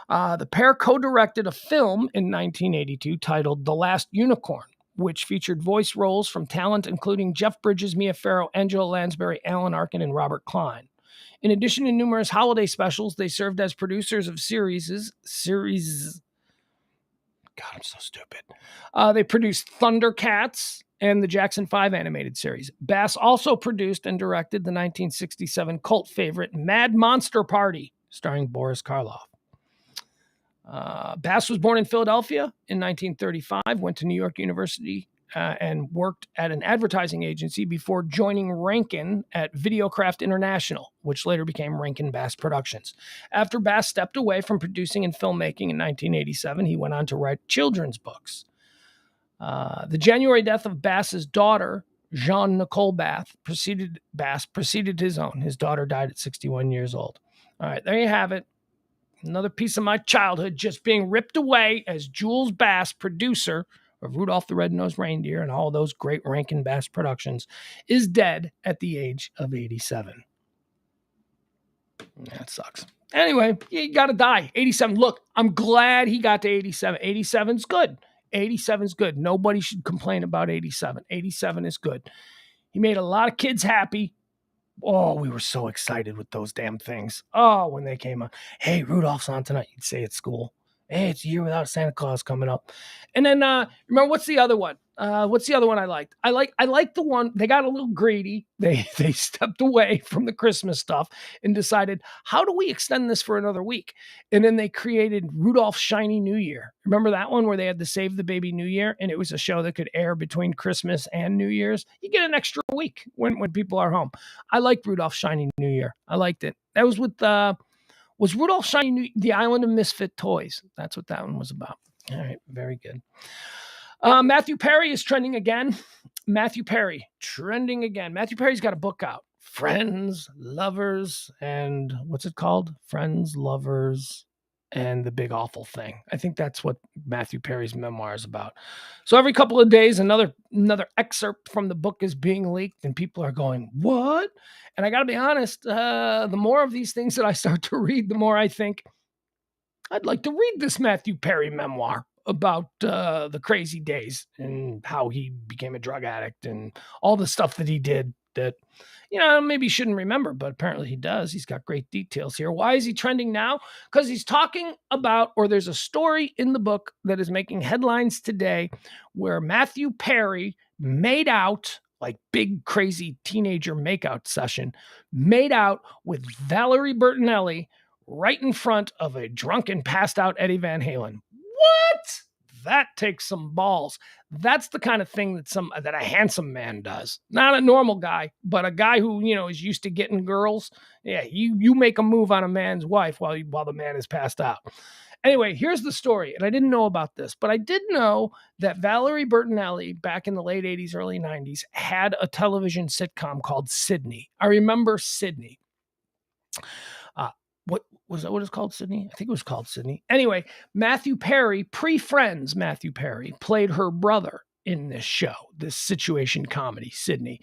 The pair co-directed a film in 1982 titled The Last Unicorn, which featured voice roles from talent including Jeff Bridges, Mia Farrow, Angela Lansbury, Alan Arkin, and Robert Klein. In addition to numerous holiday specials, they served as producers of series. God, I'm so stupid. They produced Thundercats and the Jackson 5 animated series. Bass also produced and directed the 1967 cult favorite Mad Monster Party, starring Boris Karloff. Bass was born in Philadelphia in 1935, went to New York University, and worked at an advertising agency before joining Rankin at Videocraft International, which later became Rankin Bass Productions. After Bass stepped away from producing and filmmaking in 1987, he went on to write children's books. The January death of Bass's daughter, Jean Nicole Bass, preceded his own. His daughter died at 61 years old. All right, there you have it. Another piece of my childhood just being ripped away as Jules Bass, producer of Rudolph the Red-Nosed Reindeer and all those great Rankin Bass productions, is dead at the age of 87. That sucks. Anyway, you got to die. 87. Look, I'm glad he got to 87. 87's good. 87's good. Nobody should complain about 87. 87 is good. He made a lot of kids happy. Oh, we were so excited with those damn things. Oh, when they came on. Hey, Rudolph's on tonight. You'd say at school. Hey, it's a year without Santa Claus coming up. And then remember, what's the other one? What's the other one I liked? I like the one, they got a little greedy. They stepped away from the Christmas stuff and decided, how do we extend this for another week? And then they created Rudolph's Shiny New Year. Remember that one where they had the Save the Baby New Year? And it was a show that could air between Christmas and New Year's. You get an extra week when people are home. I liked Rudolph's Shiny New Year. I liked it. That was with was Rudolph Shiny the Island of Misfit Toys. That's what that one was about. All right, very good. Matthew Perry is trending again. Matthew Perry's got a book out. Friends, Lovers, and what's it called? Friends, Lovers, and the Big Awful Thing. I think that's what Matthew Perry's memoir is about. So every couple of days, another excerpt from the book is being leaked, and people are going, what? And I got to be honest, the more of these things that I start to read, the more I think, I'd like to read this Matthew Perry memoir about the crazy days and how he became a drug addict and all the stuff that he did that, maybe he shouldn't remember, but apparently he does. He's got great details here. Why is he trending now? Because he's talking about, or there's a story in the book that is making headlines today where Matthew Perry made out, like big, crazy teenager makeout session, made out with Valerie Bertinelli right in front of a drunken, passed out Eddie Van Halen. What? That takes some balls. That's the kind of thing that a handsome man does. Not a normal guy, but a guy who, is used to getting girls. Yeah, you make a move on a man's wife while the man is passed out. Anyway, here's the story. And I didn't know about this, but I did know that Valerie Bertinelli back in the late 80s, early 90s had a television sitcom called Sydney. I remember Sydney. What was that? What it's called? Sydney? I think it was called Sydney. Anyway, Matthew Perry, pre-Friends Matthew Perry, played her brother in this show, this situation comedy, Sydney.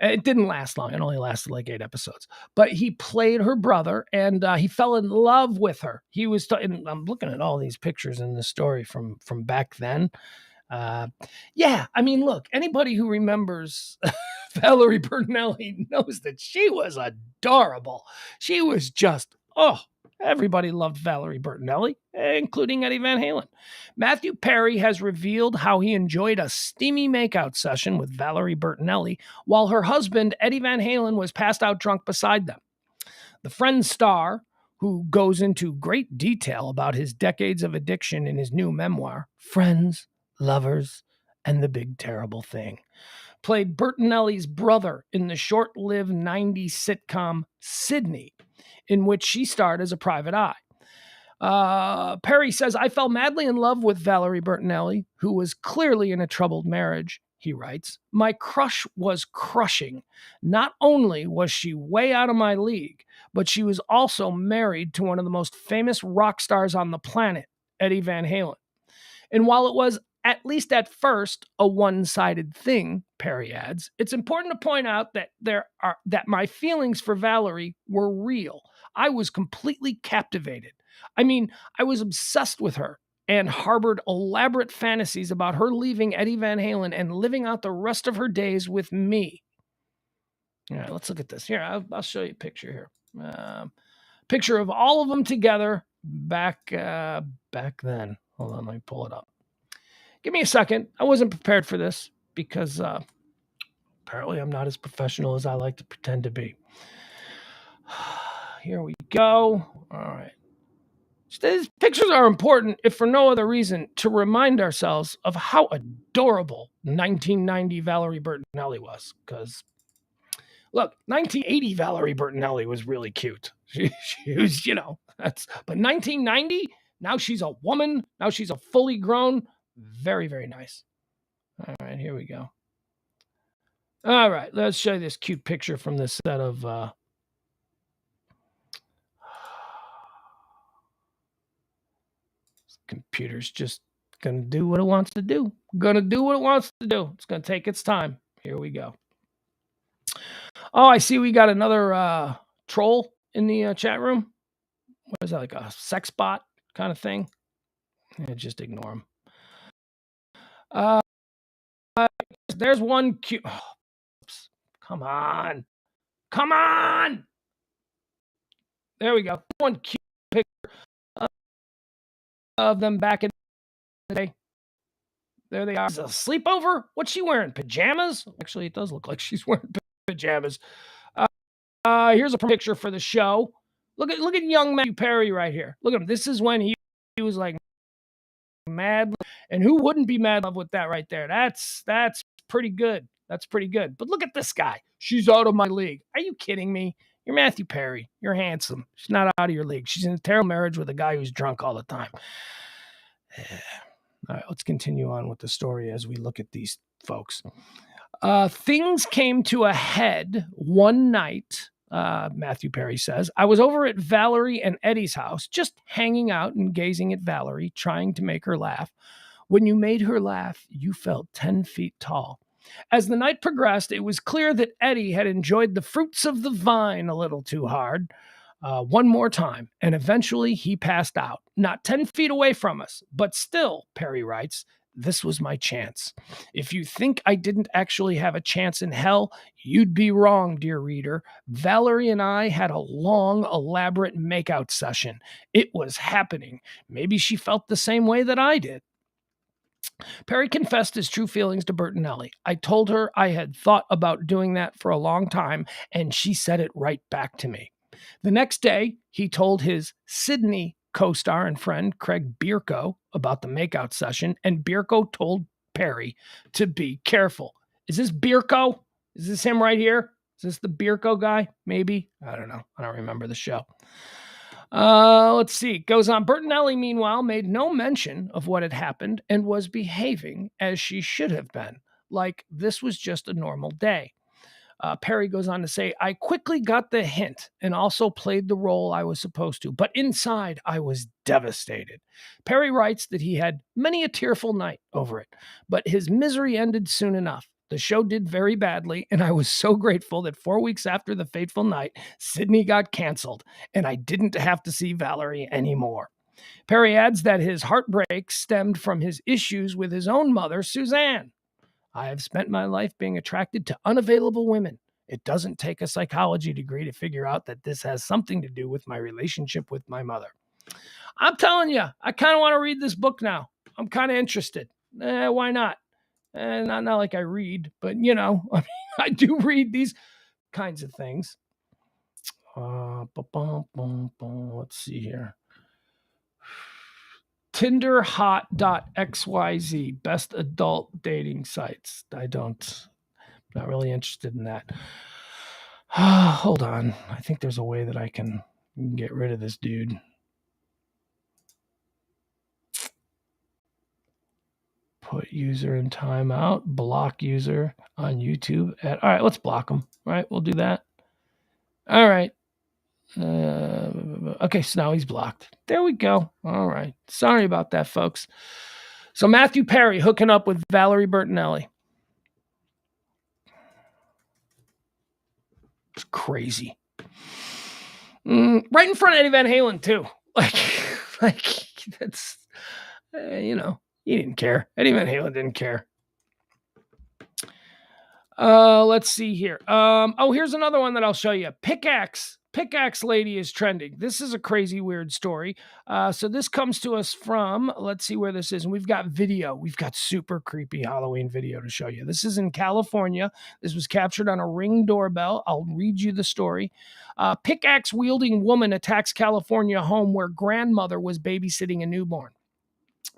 It didn't last long. It only lasted like 8 episodes. But he played her brother, and he fell in love with her. He was, and I'm looking at all these pictures in the story from back then. Look, anybody who remembers Valerie Bertinelli knows that she was adorable. She was just, everybody loved Valerie Bertinelli, including Eddie Van Halen. Matthew Perry has revealed how he enjoyed a steamy makeout session with Valerie Bertinelli while her husband, Eddie Van Halen, was passed out drunk beside them. The Friends star, who goes into great detail about his decades of addiction in his new memoir, Friends, Lovers, and the Big Terrible Thing, played Bertinelli's brother in the short-lived 90s sitcom Sydney, in which she starred as a private eye. Perry says, I fell madly in love with Valerie Bertinelli, who was clearly in a troubled marriage, he writes. My crush was crushing. Not only was she way out of my league, but she was also married to one of the most famous rock stars on the planet, Eddie Van Halen. And while it was at least at first, a one-sided thing, Perry adds. It's important to point out that my feelings for Valerie were real. I was completely captivated. I mean, I was obsessed with her and harbored elaborate fantasies about her leaving Eddie Van Halen and living out the rest of her days with me. All right, let's look at this. Here, I'll show you a picture here. Picture of all of them together back then. Hold on, let me pull it up. Give me a second. I wasn't prepared for this because apparently I'm not as professional as I like to pretend to be. Here we go. All right. These pictures are important, if for no other reason, to remind ourselves of how adorable 1990 Valerie Bertinelli was. Because, look, 1980 Valerie Bertinelli was really cute. She was, but 1990, now she's a woman. Now she's a fully grown, very, very nice. All right, here we go. All right, let's show you this cute picture from this set of computer's just gonna do what it wants to do. Gonna do what it wants to do. It's gonna take its time. Here we go. Oh, I see we got another troll in the chat room. What is that, like a sex bot kind of thing? Yeah, just ignore him. There's one cute. Oh, oops. Come on. Come on. There we go. One cute picture of them back in the day. There they are. Is it a sleepover? What's she wearing? Pajamas? Actually, it does look like she's wearing pajamas. Here's a picture for the show. Look at young Matthew Perry right here. Look at him. This is when he was like mad, and who wouldn't be mad in love with that right there? That's pretty good. That's pretty good. But look at this guy. She's out of my league. Are you kidding me? You're Matthew Perry. You're handsome. She's not out of your league. She's in a terrible marriage with a guy who's drunk all the time. All right, let's continue on with the story as we look at these folks. Things came to a head one night, Matthew Perry says. I was over at Valerie and Eddie's house, just hanging out and gazing at Valerie, trying to make her laugh. When you made her laugh, you felt 10 feet tall. As the night progressed, it was clear that Eddie had enjoyed the fruits of the vine a little too hard. One more time, and eventually he passed out, not 10 feet away from us. But still, Perry writes, this was my chance. If you think I didn't actually have a chance in hell, you'd be wrong, dear reader. Valerie and I had a long, elaborate makeout session. It was happening. Maybe she felt the same way that I did. Perry confessed his true feelings to Bertinelli. I told her I had thought about doing that for a long time, and she said it right back to me. The next day, he told his Sydney co-star and friend Craig Bierko about the makeout session, and Bierko told Perry to be careful. Is this Bierko? Is this him right here? Is this the Bierko guy? Maybe? I don't know. I don't remember the show. Let's see. It goes on. Bertinelli, meanwhile, made no mention of what had happened and was behaving as she should have been, like this was just a normal day. Perry goes on to say, I quickly got the hint and also played the role I was supposed to, but inside I was devastated. Perry writes that he had many a tearful night over it, but his misery ended soon enough. The show did very badly, and I was so grateful that 4 weeks after the fateful night, Sydney got canceled, and I didn't have to see Valerie anymore. Perry adds that his heartbreak stemmed from his issues with his own mother, Suzanne. I have spent my life being attracted to unavailable women. It doesn't take a psychology degree to figure out that this has something to do with my relationship with my mother. I'm telling you, I kind of want to read this book now. I'm kind of interested. Why not? Not like I read, but I do read these kinds of things. Let's see here. Tinderhot.xyz, best adult dating sites. Not really interested in that. Hold on. I think there's a way that I can get rid of this dude. Put user in timeout, block user on YouTube. All right, let's block him. All right, we'll do that. All right. Okay, so now he's blocked. There we go. All right. Sorry about that, folks. So Matthew Perry hooking up with Valerie Bertinelli. It's crazy. Right in front of Eddie Van Halen too. Like that's he didn't care. Eddie Van Halen didn't care. Let's see here. Here's another one that I'll show you. Pickaxe lady is trending. This is a crazy, weird story. So this comes to us from, let's see where this is. And we've got video. We've got super creepy Halloween video to show you. This is in California. This was captured on a Ring doorbell. I'll read you the story. Pickaxe wielding woman attacks California home where grandmother was babysitting a newborn.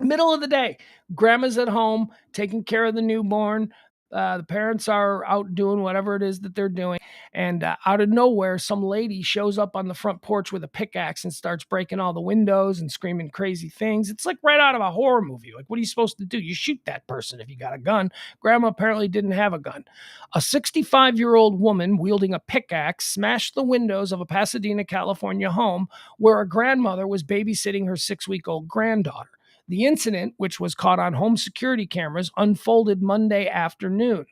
Middle of the day, grandma's at home taking care of the newborn. The parents are out doing whatever it is that they're doing. And out of nowhere, some lady shows up on the front porch with a pickaxe and starts breaking all the windows and screaming crazy things. It's like right out of a horror movie. Like, what are you supposed to do? You shoot that person if you got a gun. Grandma apparently didn't have a gun. A 65-year-old woman wielding a pickaxe smashed the windows of a Pasadena, California home where a grandmother was babysitting her 6-week-old granddaughter. The incident, which was caught on home security cameras, unfolded Monday afternoon.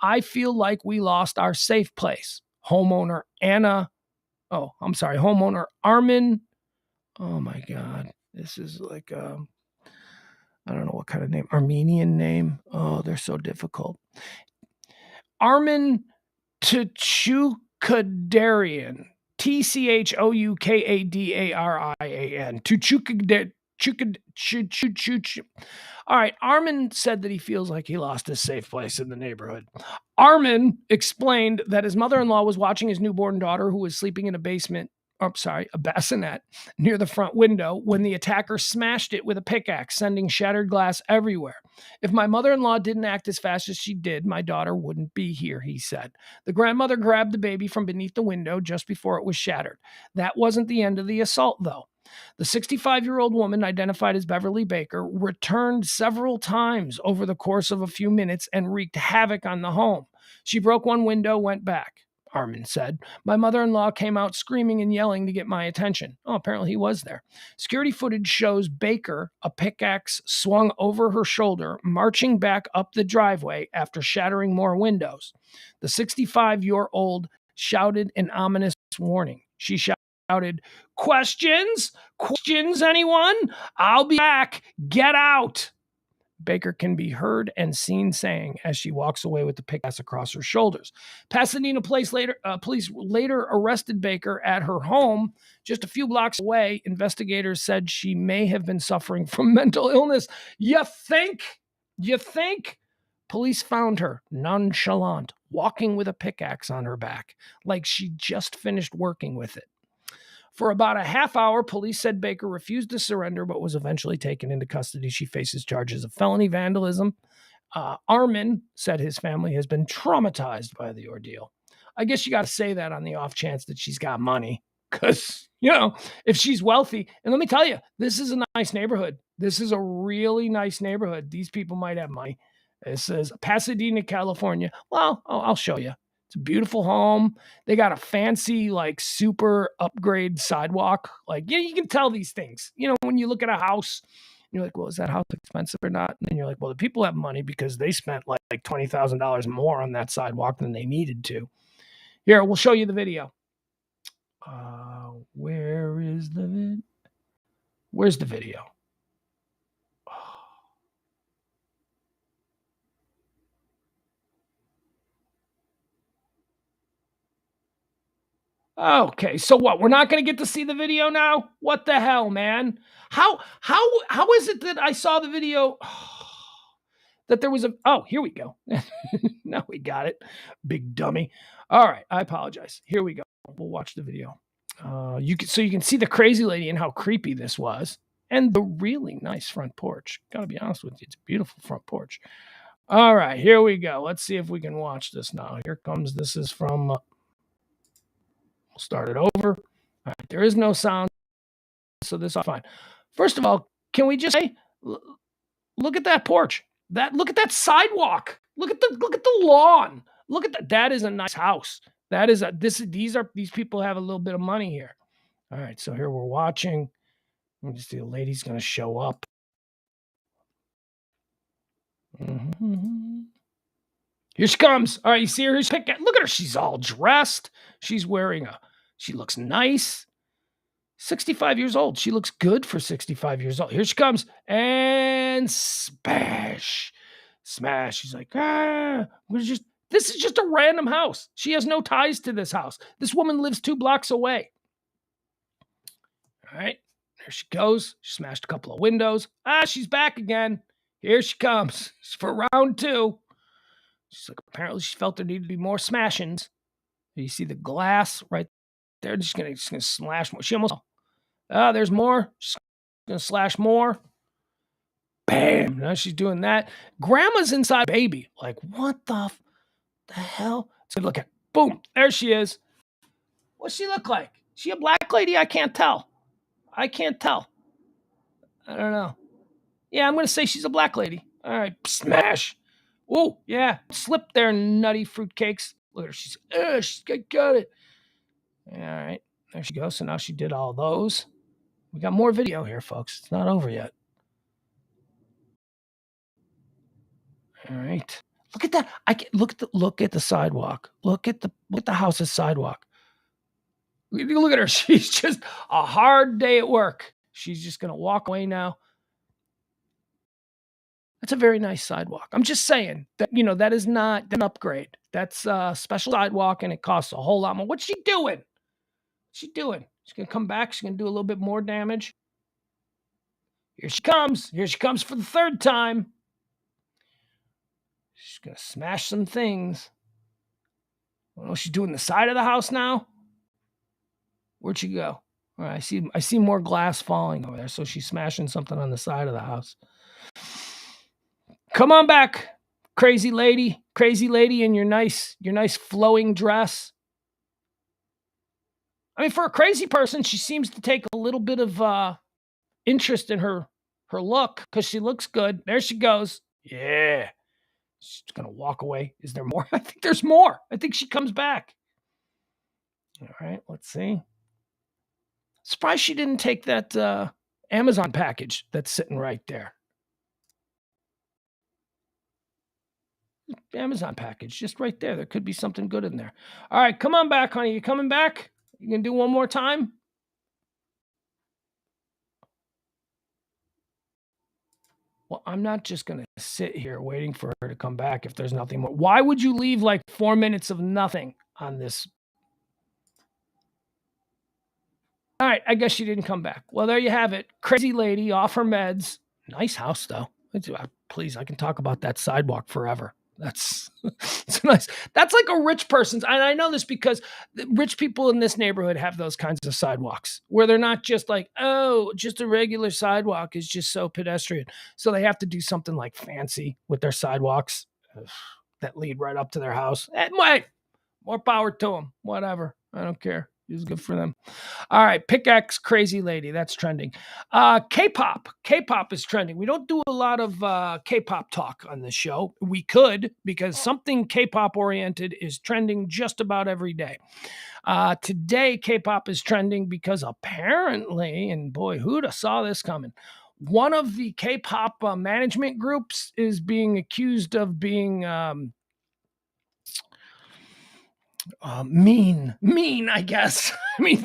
I feel like we lost our safe place. Homeowner Armin. Oh my God. This is like, I don't know what kind of name. Armenian name. Oh, they're so difficult. Armin Tchukadarian. Tchoukadarian. All right, Armin said that he feels like he lost his safe place in the neighborhood. Armin explained that his mother-in-law was watching his newborn daughter, who was sleeping in a bassinet near the front window when the attacker smashed it with a pickaxe, sending shattered glass everywhere. If my mother-in-law didn't act as fast as she did, my daughter wouldn't be here, he said. The grandmother grabbed the baby from beneath the window just before it was shattered. That wasn't the end of the assault, though. The 65-year-old woman, identified as Beverly Baker, returned several times over the course of a few minutes and wreaked havoc on the home. She broke one window, went back, Armin said. My mother-in-law came out screaming and yelling to get my attention. Oh, apparently he was there. Security footage shows Baker, a pickaxe swung over her shoulder, marching back up the driveway after shattering more windows. The 65-year-old shouted an ominous warning. She shouted, questions, anyone? I'll be back. Get out. Baker can be heard and seen saying as she walks away with the pickaxe across her shoulders. Pasadena police later arrested Baker at her home just a few blocks away. Investigators said she may have been suffering from mental illness. You think? Police found her nonchalant, walking with a pickaxe on her back, like she just finished working with it. For about a half hour, police said Baker refused to surrender, but was eventually taken into custody. She faces charges of felony vandalism. Armin said his family has been traumatized by the ordeal. I guess you got to say that on the off chance that she's got money. Because, if she's wealthy, and let me tell you, this is a nice neighborhood. This is a really nice neighborhood. These people might have money. It says Pasadena, California. Well, I'll show you. It's a beautiful home. They got a fancy, like, super upgrade sidewalk. Like, you can tell these things. When you look at a house, you're like, well, is that house expensive or not? And then you're like, well, the people have money because they spent like $20,000 more on that sidewalk than they needed to. Here, we'll show you the video. Where's the video? Okay, so what? We're not going to get to see the video now? What the hell, man? How is it that I saw the video that there was here we go. Now we got it. Big dummy. All right, I apologize. Here we go. We'll watch the video. You can see the crazy lady and how creepy this was, and the really nice front porch. Gotta be honest with you, it's a beautiful front porch. All right, here we go. Let's see if we can watch this now. Here comes. This is from. We'll start it over. All right, there is no sound, so this is fine. First of all, can we just say, look at that porch? Look at that sidewalk. Look at the lawn. Look at that. That is a nice house. These people have a little bit of money here. All right, so here we're watching. Let me just see. The lady's going to show up. Mhm. Here she comes. All right, you see her? Look at her. She's all dressed. She's wearing she looks nice. 65 years old. She looks good for 65 years old. Here she comes. And smash. Smash. She's like, this is just a random house. She has no ties to this house. This woman lives 2 blocks away. All right. There she goes. She smashed a couple of windows. She's back again. Here she comes. It's for round 2. She's like, apparently she felt there needed to be more smashings. You see the glass right there. Just gonna slash more. She almost. There's more. She's gonna slash more. Bam. Now she's doing that. Grandma's inside baby. Like, what the hell? So look at. Boom. There she is. What's she look like? She a black lady? I can't tell. I don't know. Yeah, I'm gonna say she's a black lady. All right. Smash. Oh, yeah. Slip there, nutty fruitcakes. Look at her. She's got it. All right. There she goes. So now she did all those. We got more video here, folks. It's not over yet. All right. Look at that. Look at the sidewalk. Look at the house's sidewalk. Look at her. She's just a hard day at work. She's just gonna walk away now. That's a very nice sidewalk. I'm just saying that that is not an upgrade. That's a special sidewalk and it costs a whole lot more. What's she doing? She's gonna come back. She's gonna do a little bit more damage. Here she comes. Here she comes for the 3rd time. She's gonna smash some things. Oh, she's doing the side of the house now. Where'd she go? All right, I see more glass falling over there. So she's smashing something on the side of the house. Come on back, crazy lady in your nice flowing dress. I mean, for a crazy person, she seems to take a little bit of interest in her look because she looks good. There she goes. Yeah. She's gonna walk away. Is there more? I think there's more. I think she comes back. All right, let's see. Surprised she didn't take that Amazon package that's sitting right there. Amazon package, just right there. There could be something good in there. All right, come on back, honey. You coming back? You gonna do one more time? Well, I'm not just gonna sit here waiting for her to come back if there's nothing more. Why would you leave like 4 minutes of nothing on this? All right, I guess she didn't come back. Well, there you have it. Crazy lady off her meds. Nice house, though. Please, I can talk about that sidewalk forever. That's it's nice. That's like a rich person's. And I know this because rich people in this neighborhood have those kinds of sidewalks where they're not just like, oh, just a regular sidewalk is just so pedestrian. So they have to do something like fancy with their sidewalks that lead right up to their house. And more power to them. Whatever. I don't care. It's good for them. All right, pickaxe crazy lady. That's trending. K-pop. K-pop is trending. We don't do a lot of K-pop talk on this show. We could because something K-pop oriented is trending just about every day. Today, K-pop is trending because apparently, and boy, who'd have saw this coming? One of the K-pop management groups is being accused of being mean, I guess. I mean,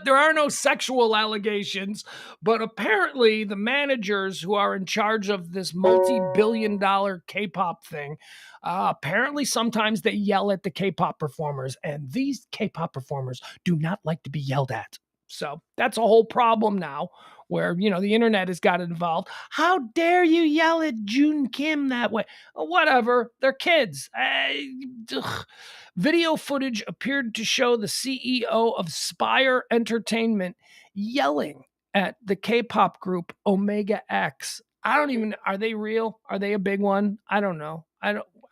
there are no sexual allegations, but apparently the managers who are in charge of this multi-billion-dollar K-pop thing, apparently sometimes they yell at the K-pop performers, and these K-pop performers do not like to be yelled at. So that's a whole problem now where, the internet has got involved. How dare you yell at June Kim that way? Whatever. They're kids. Video footage appeared to show the CEO of Spire Entertainment yelling at the K-pop group Omega X. Are they real? Are they a big one? I don't know.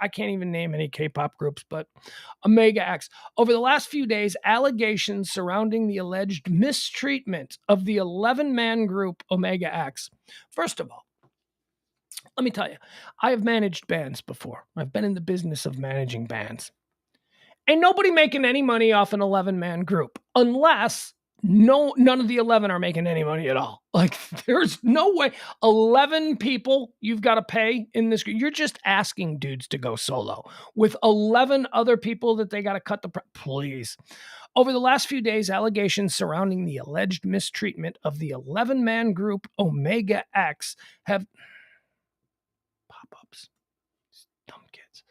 I can't even name any K-pop groups, but Omega X. Over the last few days, allegations surrounding the alleged mistreatment of the 11-man group Omega X. First of all, let me tell you, I have managed bands before. I've been in the business of managing bands. Ain't nobody making any money off an 11-man group unless none of the 11 are making any money at all. Like, there's no way. 11 people you've got to pay in this. You're just asking dudes to go solo with 11 other people that they got to cut the please. Over the last few days, allegations surrounding the alleged mistreatment of the 11-man group Omega X have pop-ups. Dumb kids.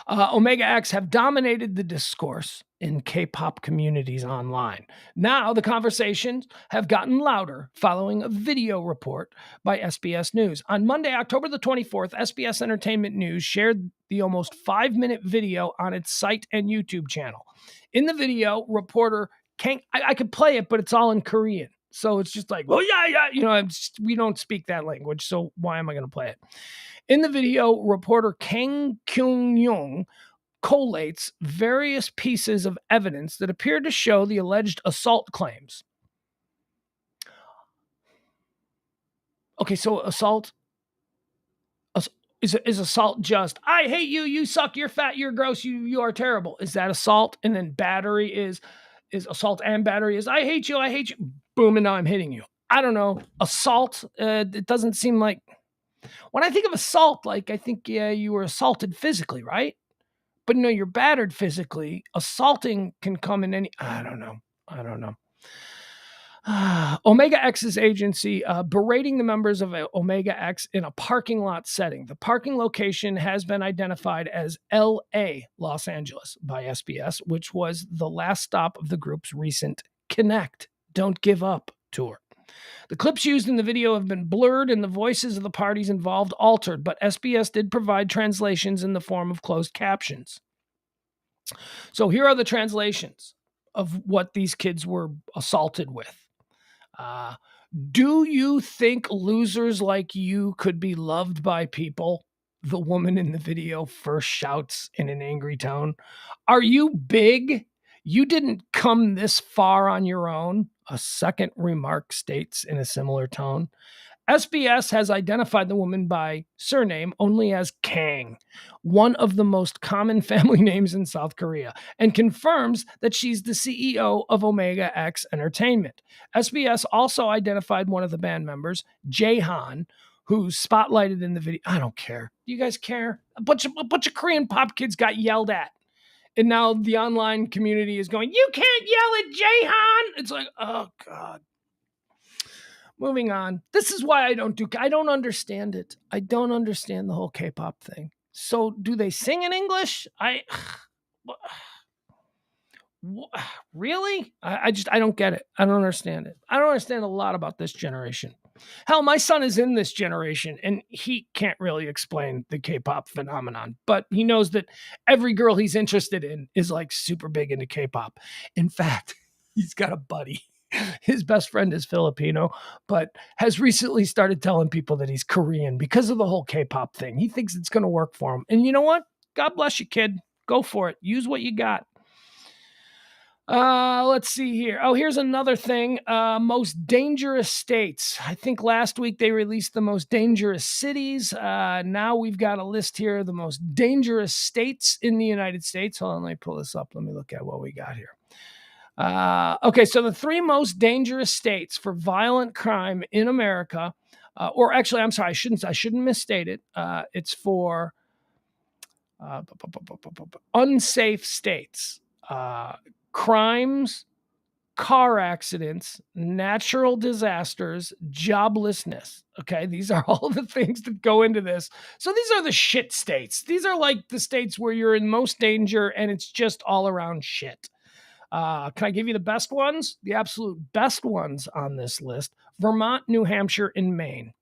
Omega X have dominated the discourse in K-pop communities online. Now the conversations have gotten louder following a video report by SBS News. On Monday, October the 24th, SBS Entertainment News shared the almost 5-minute video on its site and YouTube channel. In the video, reporter Kang, I could play it, but it's all in Korean. So it's just like, well, yeah, we don't speak that language, so why am I going to play it? In the video, reporter Kang Kyung-young collates various pieces of evidence that appear to show the alleged assault claims. Okay, so assault is assault just, I hate you, you suck, you're fat, you're gross, you are terrible. Is that assault? And then battery is assault and battery is, I hate you, boom, and now I'm hitting you. I don't know. Assault, it doesn't seem like, when I think of assault, like, I think, yeah, you were assaulted physically, right? But no, you're battered physically. Assaulting can come in any, I don't know. Omega X's agency berating the members of Omega X in a parking lot setting. The parking location has been identified as L.A., Los Angeles, by SBS, which was the last stop of the group's recent Connect, Don't Give Up tour. The clips used in the video have been blurred and the voices of the parties involved altered, but SBS did provide translations in the form of closed captions. So here are the translations of what these kids were assaulted with. Do you think losers like you could be loved by people? The woman in the video first shouts in an angry tone. Are you big? You didn't come this far on your own, a second remark states in a similar tone. SBS has identified the woman by surname only as Kang, one of the most common family names in South Korea, and confirms that she's the CEO of Omega X Entertainment. SBS also identified one of the band members, Jaehan, who's spotlighted in the video. I don't care. Do you guys care? A bunch of Korean pop kids got yelled at. And now the online community is going, you can't yell at Jaehan. It's like, oh, God. Moving on. This is why I don't understand it. I don't understand the whole K-pop thing. So do they sing in English? Really? I don't get it. I don't understand it. I don't understand a lot about this generation. Hell, my son is in this generation and he can't really explain the K-pop phenomenon, but he knows that every girl he's interested in is like super big into K-pop. In fact, he's got a buddy. His best friend is Filipino, but has recently started telling people that he's Korean because of the whole K-pop thing. He thinks it's going to work for him. And you know what? God bless you, kid. Go for it. Use what you got. Let's see here. Oh, here's another thing. Most dangerous states. I think last week they released the most dangerous cities. Now we've got a list here of the most dangerous states in the United States. Hold on, let me pull this up. Let me look at what we got here. Okay, so the 3 most dangerous states for violent crime in America, or actually, I'm sorry, I shouldn't misstate it. It's for unsafe states. Crimes, car accidents, natural disasters, joblessness. Okay, these are all the things that go into this. So these are the shit states. These are like the states where you're in most danger and it's just all around shit. Can I give you the best ones? The absolute best ones on this list: Vermont, New Hampshire, and Maine.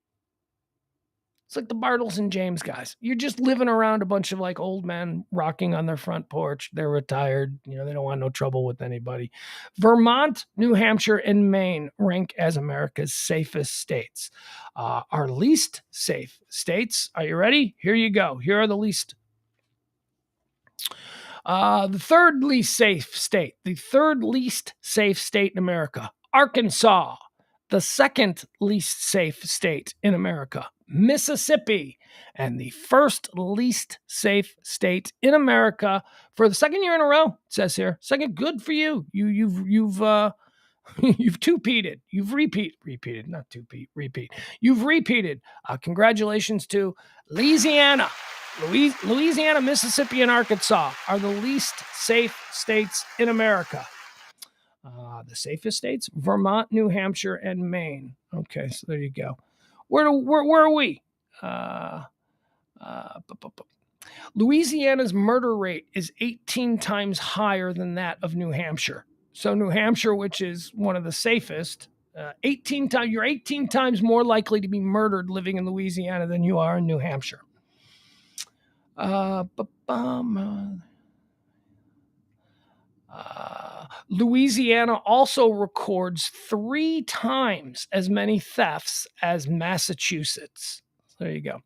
It's like the Bartles and James guys. You're just living around a bunch of like old men rocking on their front porch. They're retired. You know, they don't want no trouble with anybody. Vermont, New Hampshire, and Maine rank as America's safest states. Our least safe states. Are you ready? Here you go. Here are the least. The third least safe state in America, Arkansas. The second least safe state in America, Mississippi. And the first least safe state in America for the second year in a row, it says here. Second, good for you. You've You've two-peated. You've repeated, not two-peat, repeat. You've repeated. Congratulations to Louisiana. Louisiana, Mississippi, and Arkansas are the least safe states in America. The safest states: Vermont, New Hampshire, and Maine. Okay, so there you go. Where are we? Louisiana's murder rate is 18 times higher than that of New Hampshire. So New Hampshire, which is one of the safest, 18 times you're 18 times more likely to be murdered living in Louisiana than you are in New Hampshire. Louisiana also records 3 times as many thefts as Massachusetts. There you go.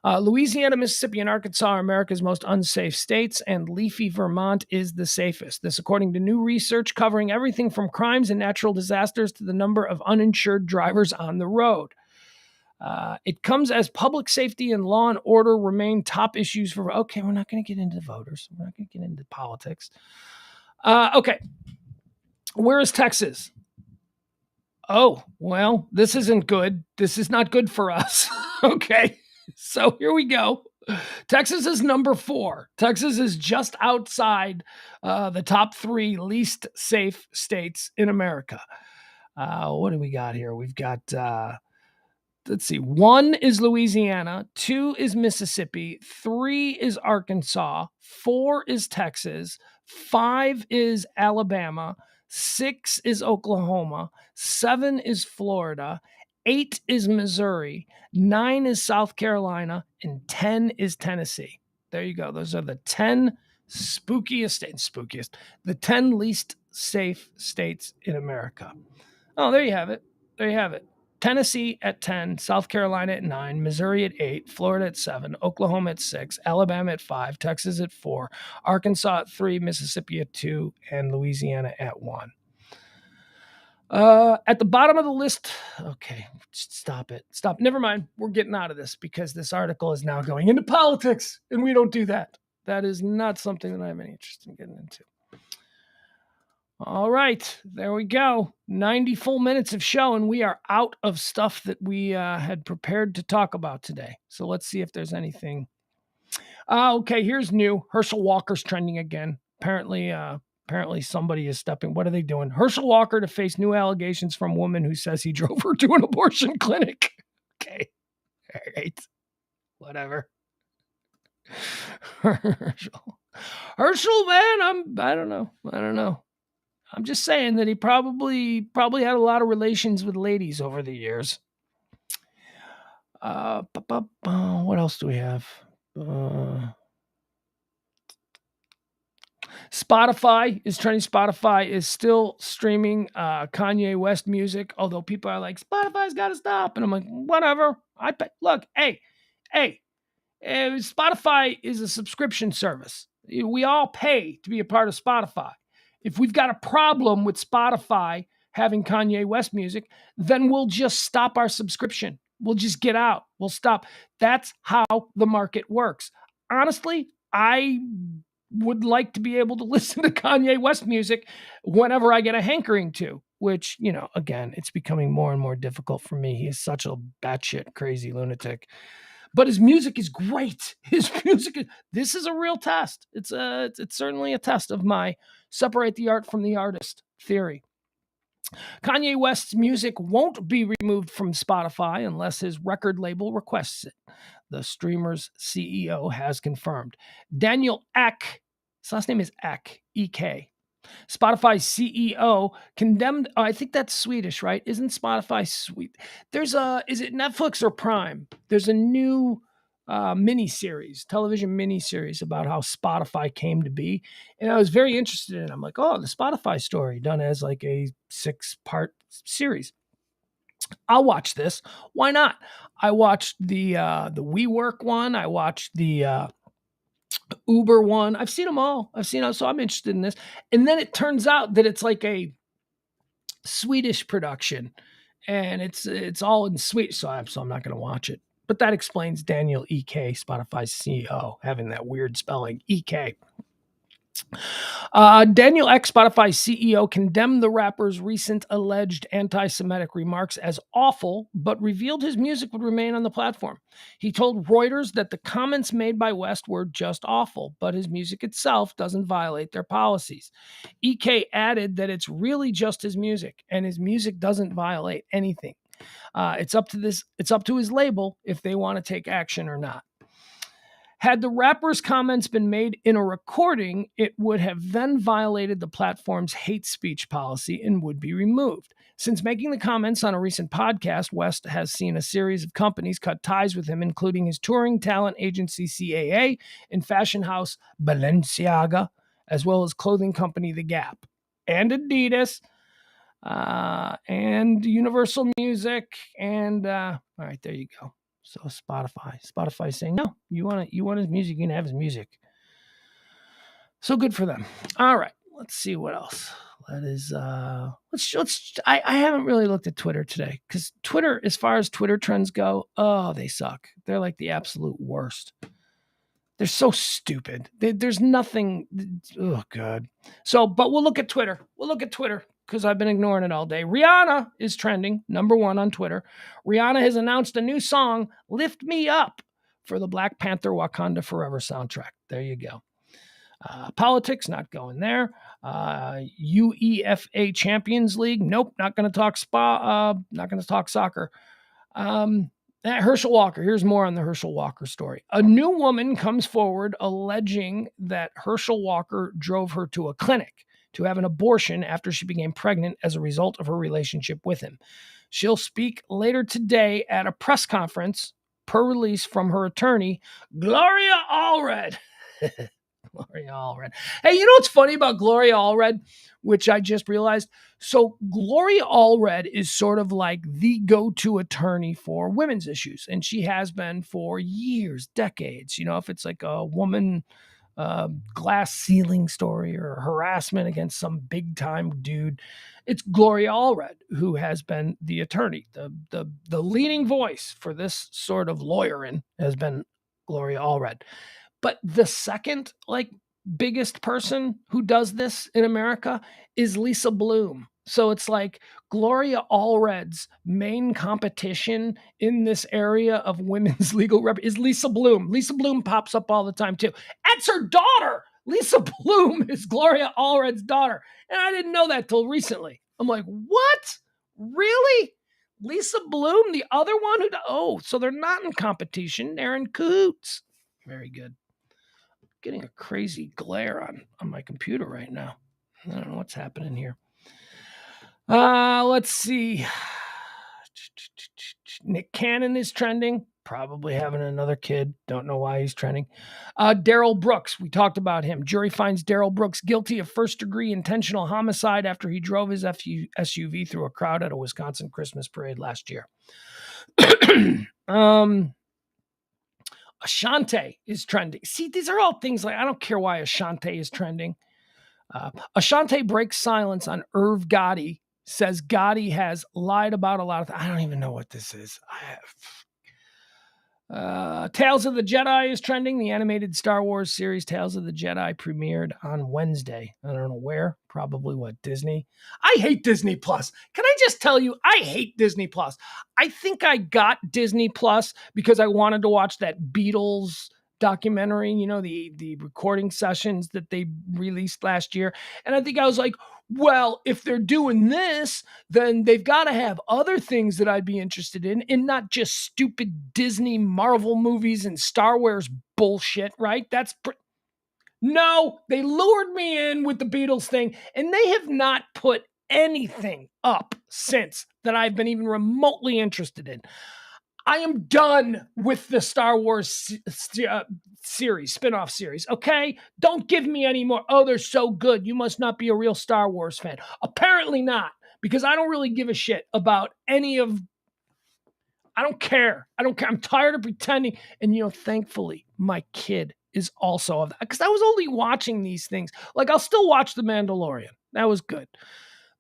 Louisiana, Mississippi, and Arkansas are America's most unsafe states, and leafy Vermont is the safest. This, according to new research covering everything from crimes and natural disasters to the number of uninsured drivers on the road. It comes as public safety and law and order remain top issues for. Okay, we're not going to get into voters. We're not going to get into politics. Okay. Where is Texas? Oh, well, this isn't good. This is not good for us. Okay. So here we go. Texas is number 4. Texas is just outside the top 3 least safe states in America. What do we got here? We've got, let's see, 1 is Louisiana, 2 is Mississippi, 3 is Arkansas, 4 is Texas, 5 is Alabama, 6 is Oklahoma, 7 is Florida, 8 is Missouri, 9 is South Carolina, and 10 is Tennessee. There you go. Those are the 10 the 10 least safe states in America. Oh, there you have it. There you have it. Tennessee at 10, South Carolina at 9, Missouri at 8, Florida at 7, Oklahoma at 6, Alabama at 5, Texas at 4, Arkansas at 3, Mississippi at 2, and Louisiana at 1. At the bottom of the list, okay, stop it. Stop. Never mind. We're getting out of this because this article is now going into politics, and we don't do that. That is not something that I have any interest in getting into. All right, there we go. 90 full minutes of show, and we are out of stuff that we had prepared to talk about today. So let's see if there's anything. Okay, here's new. Herschel Walker's trending again. Apparently somebody is stepping. What are they doing? Herschel Walker to face new allegations from a woman who says he drove her to an abortion clinic. Okay, all right, whatever. Herschel, man, I don't know. I'm just saying that he probably had a lot of relations with ladies over the years. What else do we have? Spotify is trending. Spotify is still streaming Kanye West music, although people are like, Spotify's got to stop. And I'm like, whatever. Look, hey, Spotify is a subscription service. We all pay to be a part of Spotify. If we've got a problem with Spotify having Kanye West music, then we'll just stop our subscription. We'll just get out. We'll stop. That's how the market works. Honestly, I would like to be able to listen to Kanye West music whenever I get a hankering to, which, again, it's becoming more and more difficult for me. He is such a batshit crazy lunatic. But his music is great. This is a real test. It's certainly a test of my separate the art from the artist theory. Kanye West's music won't be removed from Spotify unless his record label requests it. The streamer's CEO has confirmed. Daniel Ek, his last name is Ek, E-K. Spotify's CEO condemned. I think that's Swedish, right? Isn't Spotify sweet? Is it Netflix or Prime? There's a new television miniseries about how Spotify came to be. And I was very interested in it. I'm like, oh, the Spotify story done as like a 6-part series. I'll watch this. Why not? I watched the WeWork one. I watched the Uber one. I've seen them all. So I'm interested in this. And then it turns out that it's like a Swedish production, and it's all in Swedish. So I'm not going to watch it. But that explains Daniel E.K., Spotify's CEO, having that weird spelling, E.K. Daniel Ek, Spotify CEO, condemned the rapper's recent alleged anti-Semitic remarks as awful, but revealed his music would remain on the platform. He told Reuters that the comments made by West were just awful, but his music itself doesn't violate their policies. EK added that it's really just his music, and his music doesn't violate anything. It's up to his label if they want to take action or not. Had the rapper's comments been made in a recording, it would have then violated the platform's hate speech policy and would be removed. Since making the comments on a recent podcast, West has seen a series of companies cut ties with him, including his touring talent agency CAA and fashion house Balenciaga, as well as clothing company The Gap, and Adidas, and Universal Music, and all right, there you go. So Spotify saying, no, you want his music, you can have his music. So good for them. All right, let's see what else. That is I haven't really looked at Twitter today, because Twitter, as far as Twitter trends go, they suck. They're like the absolute worst. They're so stupid. There's nothing. Oh, God. So, but we'll look at Twitter. Because I've been ignoring it all day. Rihanna is trending, #1 on Twitter. Rihanna has announced a new song, Lift Me Up, for the Black Panther Wakanda Forever soundtrack. There you go. Politics, not going there. UEFA Champions League, nope, not going to talk not going to talk soccer. Herschel Walker, here's more on the Herschel Walker story. A new woman comes forward alleging that Herschel Walker drove her to a clinic to have an abortion after she became pregnant as a result of her relationship with him. She'll speak later today at a press conference, per release from her attorney, Gloria Allred. Gloria Allred. Hey, you know what's funny about Gloria Allred, which I just realized? So Gloria Allred is sort of like the go-to attorney for women's issues, and she has been for years, decades. You know, if it's like a woman glass ceiling story or harassment against some big time dude, it's Gloria Allred who has been the attorney. The leading voice for this sort of lawyering has been Gloria Allred. But the second biggest person who does this in America is Lisa Bloom. So it's like Gloria Allred's main competition in this area of women's legal rep is Lisa Bloom. Lisa Bloom pops up all the time too. That's her daughter. Lisa Bloom is Gloria Allred's daughter. And I didn't know that till recently. I'm like, what? Really? Lisa Bloom, the other one so they're not in competition. They're in cahoots. Very good. Getting a crazy glare on my computer right now. I don't know what's happening here. Let's see. Nick Cannon is trending, probably having another kid. Don't know why he's trending. Daryl Brooks, we talked about him. Jury finds Daryl Brooks guilty of first-degree intentional homicide after he drove his SUV through a crowd at a Wisconsin Christmas parade last year. Ashanti is trending. See, these are all things like, I don't care why Ashanti is trending. Ashanti breaks silence on Irv Gotti, says Gotti has lied about a lot of things. I don't even know what this is. Tales of the Jedi is trending. The animated Star Wars series Tales of the Jedi premiered on Wednesday. I don't know where. Probably Disney. I hate Disney Plus. Can I just tell you, I hate Disney Plus. I think I got Disney Plus because I wanted to watch that Beatles documentary, you know, the recording sessions that they released last year. And I think I was like, well, if they're doing this, then they've got to have other things that I'd be interested in, and not just stupid Disney Marvel movies and Star Wars bullshit, right? No, they lured me in with the Beatles thing, and they have not put anything up since that I've been even remotely interested in. I am done with the Star Wars series, spinoff series, okay? Don't give me any more. Oh, they're so good. You must not be a real Star Wars fan. Apparently not, because I don't really give a shit about any of... I don't care. I'm tired of pretending. And, you know, thankfully, my kid is also of that, because I was only watching these things. Like, I'll still watch The Mandalorian. That was good.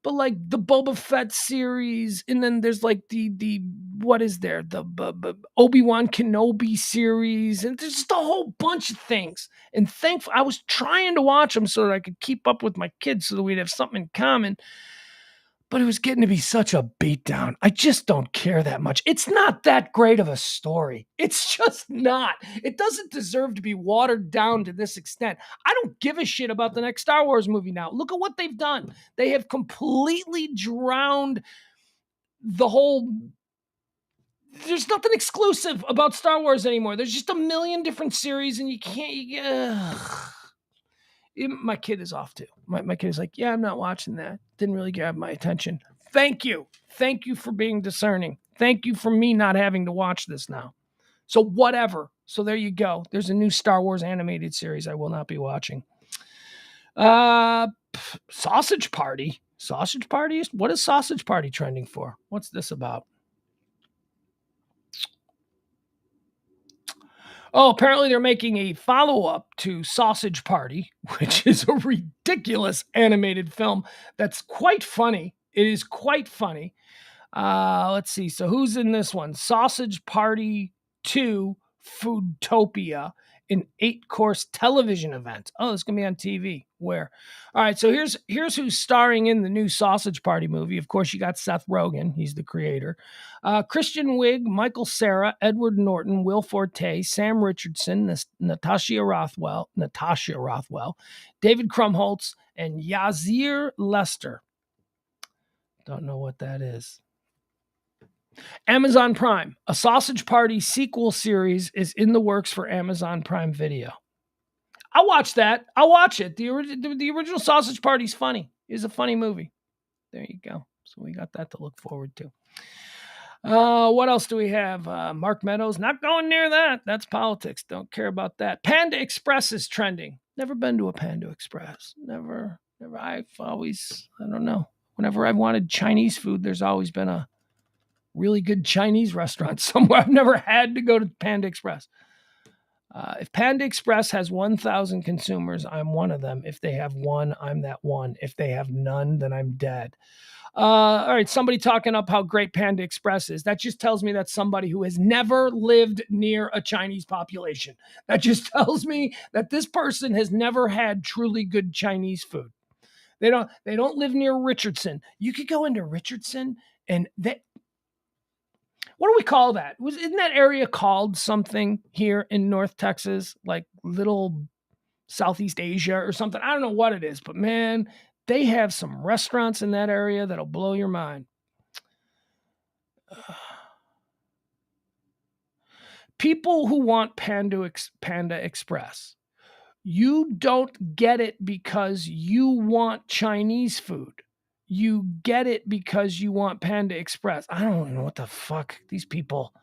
But like the Boba Fett series, and then there's like the what is there? The Obi-Wan Kenobi series, and there's just a whole bunch of things. And thankfully, I was trying to watch them so that I could keep up with my kids so that we'd have something in common. But it was getting to be such a beatdown. I just don't care that much. It's not that great of a story. It's just not. It doesn't deserve to be watered down to this extent. I don't give a shit about the next Star Wars movie now. Look at what they've done. They have completely drowned the whole. There's nothing exclusive about Star Wars anymore. There's just a million different series, and you can't. My kid is off too. My kid is like, yeah, I'm not watching that. Didn't really grab my attention. Thank you. Thank you for being discerning. Thank you for me not having to watch this now. So whatever. So there you go. There's a new Star Wars animated series I will not be watching. Sausage Party. Sausage Party? What is Sausage Party trending for? What's this about? Oh, apparently they're making a follow-up to Sausage Party, which is a ridiculous animated film that's quite funny. It is quite funny. Let's see. So who's in this one? Sausage Party 2 Foodtopia, an 8-course television event. Oh, it's going to be on TV. Where? All right, so here's who's starring in the new Sausage Party movie. Of course, you got Seth Rogen. He's the creator. Christian Wiig, Michael Cera, Edward Norton, Will Forte, Sam Richardson, Natasha Rothwell, David Krumholtz, and Yazir Lester. Don't know what that is. Amazon Prime, a Sausage Party sequel series is in the works for Amazon Prime Video. I'll watch that. I'll watch it. The original Sausage Party's funny. It's a funny movie. There you go. So we got that to look forward to. What else do we have? Mark Meadows, not going near that. That's politics. Don't care about that. Panda Express is trending. Never been to a Panda Express. Never. I've always, I don't know. Whenever I've wanted Chinese food, there's always been a really good Chinese restaurant somewhere. I've never had to go to Panda Express. If Panda Express has 1,000 consumers, I'm one of them. If they have one, I'm that one. If they have none, then I'm dead. All right, somebody talking up how great Panda Express is. That just tells me that's somebody who has never lived near a Chinese population. That just tells me that this person has never had truly good Chinese food. They don't live near Richardson. You could go into Richardson and what do we call that? Isn't that area called something here in North Texas, like Little Southeast Asia or something? I don't know what it is, but man, they have some restaurants in that area that'll blow your mind. People who want Panda Express, you don't get it because you want Chinese food. You get it because you want Panda Express. I don't know what the fuck these people,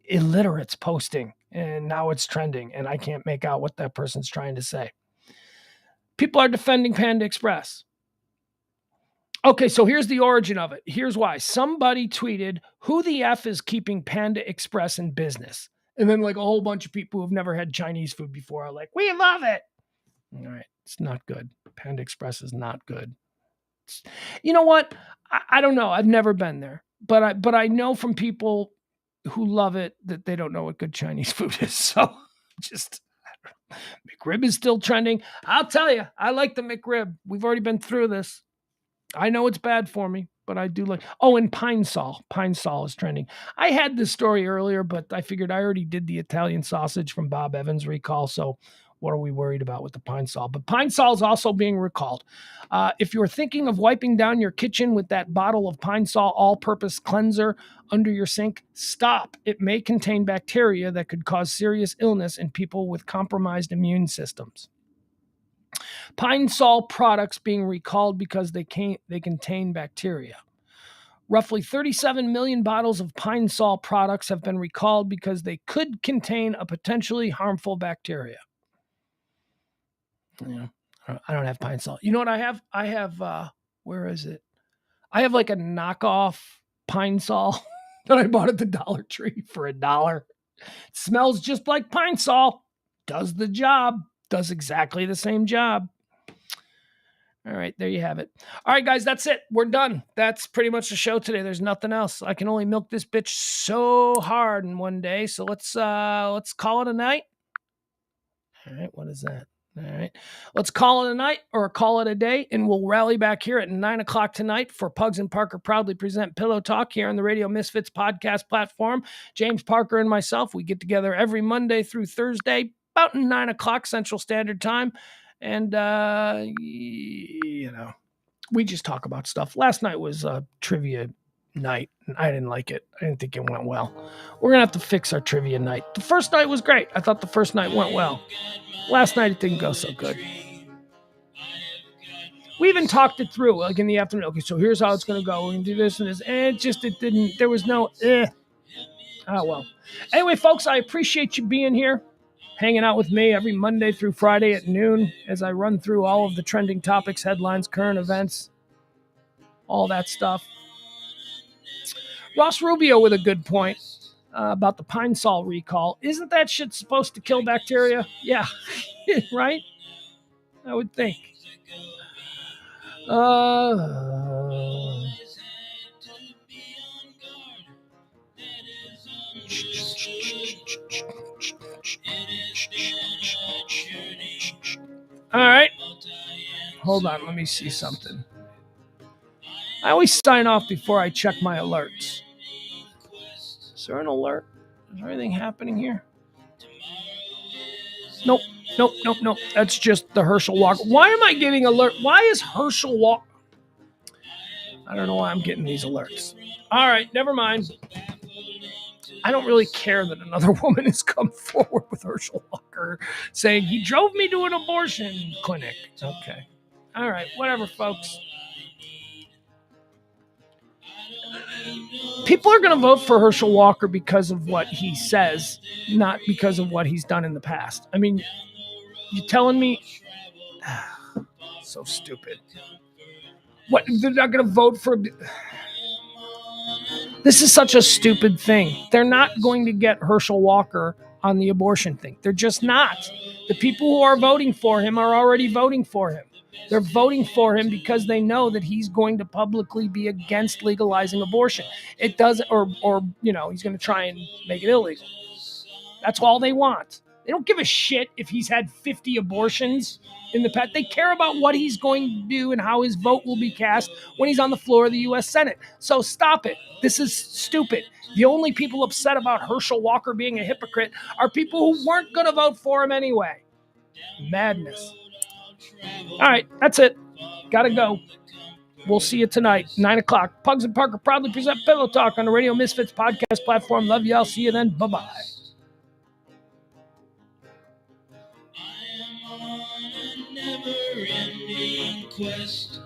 illiterates, posting, and now it's trending, and I can't make out what that person's trying to say. People are defending Panda Express. Okay, so here's the origin of it. Here's why. Somebody tweeted, "Who the F is keeping Panda Express in business?" And then like a whole bunch of people who've never had Chinese food before are like, "We love it." All right, it's not good. Panda Express is not good. You know what? I don't know. I've never been there, but I know from people who love it that they don't know what good Chinese food is. So just McRib is still trending. I'll tell you, I like the McRib. We've already been through this. I know it's bad for me, but I do like. Oh, and Pine Sol. Pine Sol is trending. I had this story earlier, but I figured I already did the Italian sausage from Bob Evans recall. So what are we worried about with the Pine Sol? But Pine Sol is also being recalled. If you're thinking of wiping down your kitchen with that bottle of Pine Sol all-purpose cleanser under your sink, stop. It may contain bacteria that could cause serious illness in people with compromised immune systems. Pine Sol products being recalled because they contain bacteria. Roughly 37 million bottles of Pine Sol products have been recalled because they could contain a potentially harmful bacteria. Yeah, I don't have Pine Sol. You know what I have? I have, where is it? I have like a knockoff Pine Sol that I bought at the Dollar Tree for $1. It smells just like Pine Sol. Does the job. Does exactly the same job. All right, there you have it. All right, guys, that's it. We're done. That's pretty much the show today. There's nothing else. I can only milk this bitch so hard in one day. So let's call it a night. All right, what is that? All right, let's call it a night or call it a day, and we'll rally back here at 9:00 tonight for Pugs and Parker proudly present Pillow Talk here on the Radio Misfits podcast platform. James Parker and myself, we get together every Monday through Thursday, about 9:00 Central Standard Time, and we just talk about stuff. Last night was a trivia night, and I didn't like it. I didn't think it went well. We're gonna have to fix our trivia night. The first night was great. I thought the first night went well. Last night it didn't go so good. We even talked it through, like in the afternoon. Okay, so here's how it's going to go. We're going to do this and this. And it didn't, there was no, Oh, well. Anyway, folks, I appreciate you being here, hanging out with me every Monday through Friday at noon as I run through all of the trending topics, headlines, current events, all that stuff. Ross Rubio with a good point about the Pine Sol recall. Isn't that shit supposed to kill bacteria? Yeah, right? I would think. All right. Hold on. Let me see something. I always sign off before I check my alerts. Is there an alert? Is there anything happening here? Nope. That's just the Herschel Walker. Why am I getting alert? Why is Herschel Walker? I don't know why I'm getting these alerts. All right, never mind. I don't really care that another woman has come forward with Herschel Walker saying he drove me to an abortion clinic. Okay. All right, whatever, folks. People are going to vote for Herschel Walker because of what he says, not because of what he's done in the past. I mean, you telling me? So stupid. What? They're not going to vote for? This is such a stupid thing. They're not going to get Herschel Walker on the abortion thing. They're just not. The people who are voting for him are already voting for him. They're voting for him because they know that he's going to publicly be against legalizing abortion. It doesn't, or he's going to try and make it illegal. That's all they want. They don't give a shit if he's had 50 abortions in the past. They care about what he's going to do and how his vote will be cast when he's on the floor of the U.S. Senate. So stop it. This is stupid. The only people upset about Herschel Walker being a hypocrite are people who weren't going to vote for him anyway. Madness. All right, that's it. Gotta go. We'll see you tonight, 9:00. Pugs and Parker proudly present Pillow Talk on the Radio Misfits podcast platform. Love y'all. See you then. Bye-bye. Never-ending quest.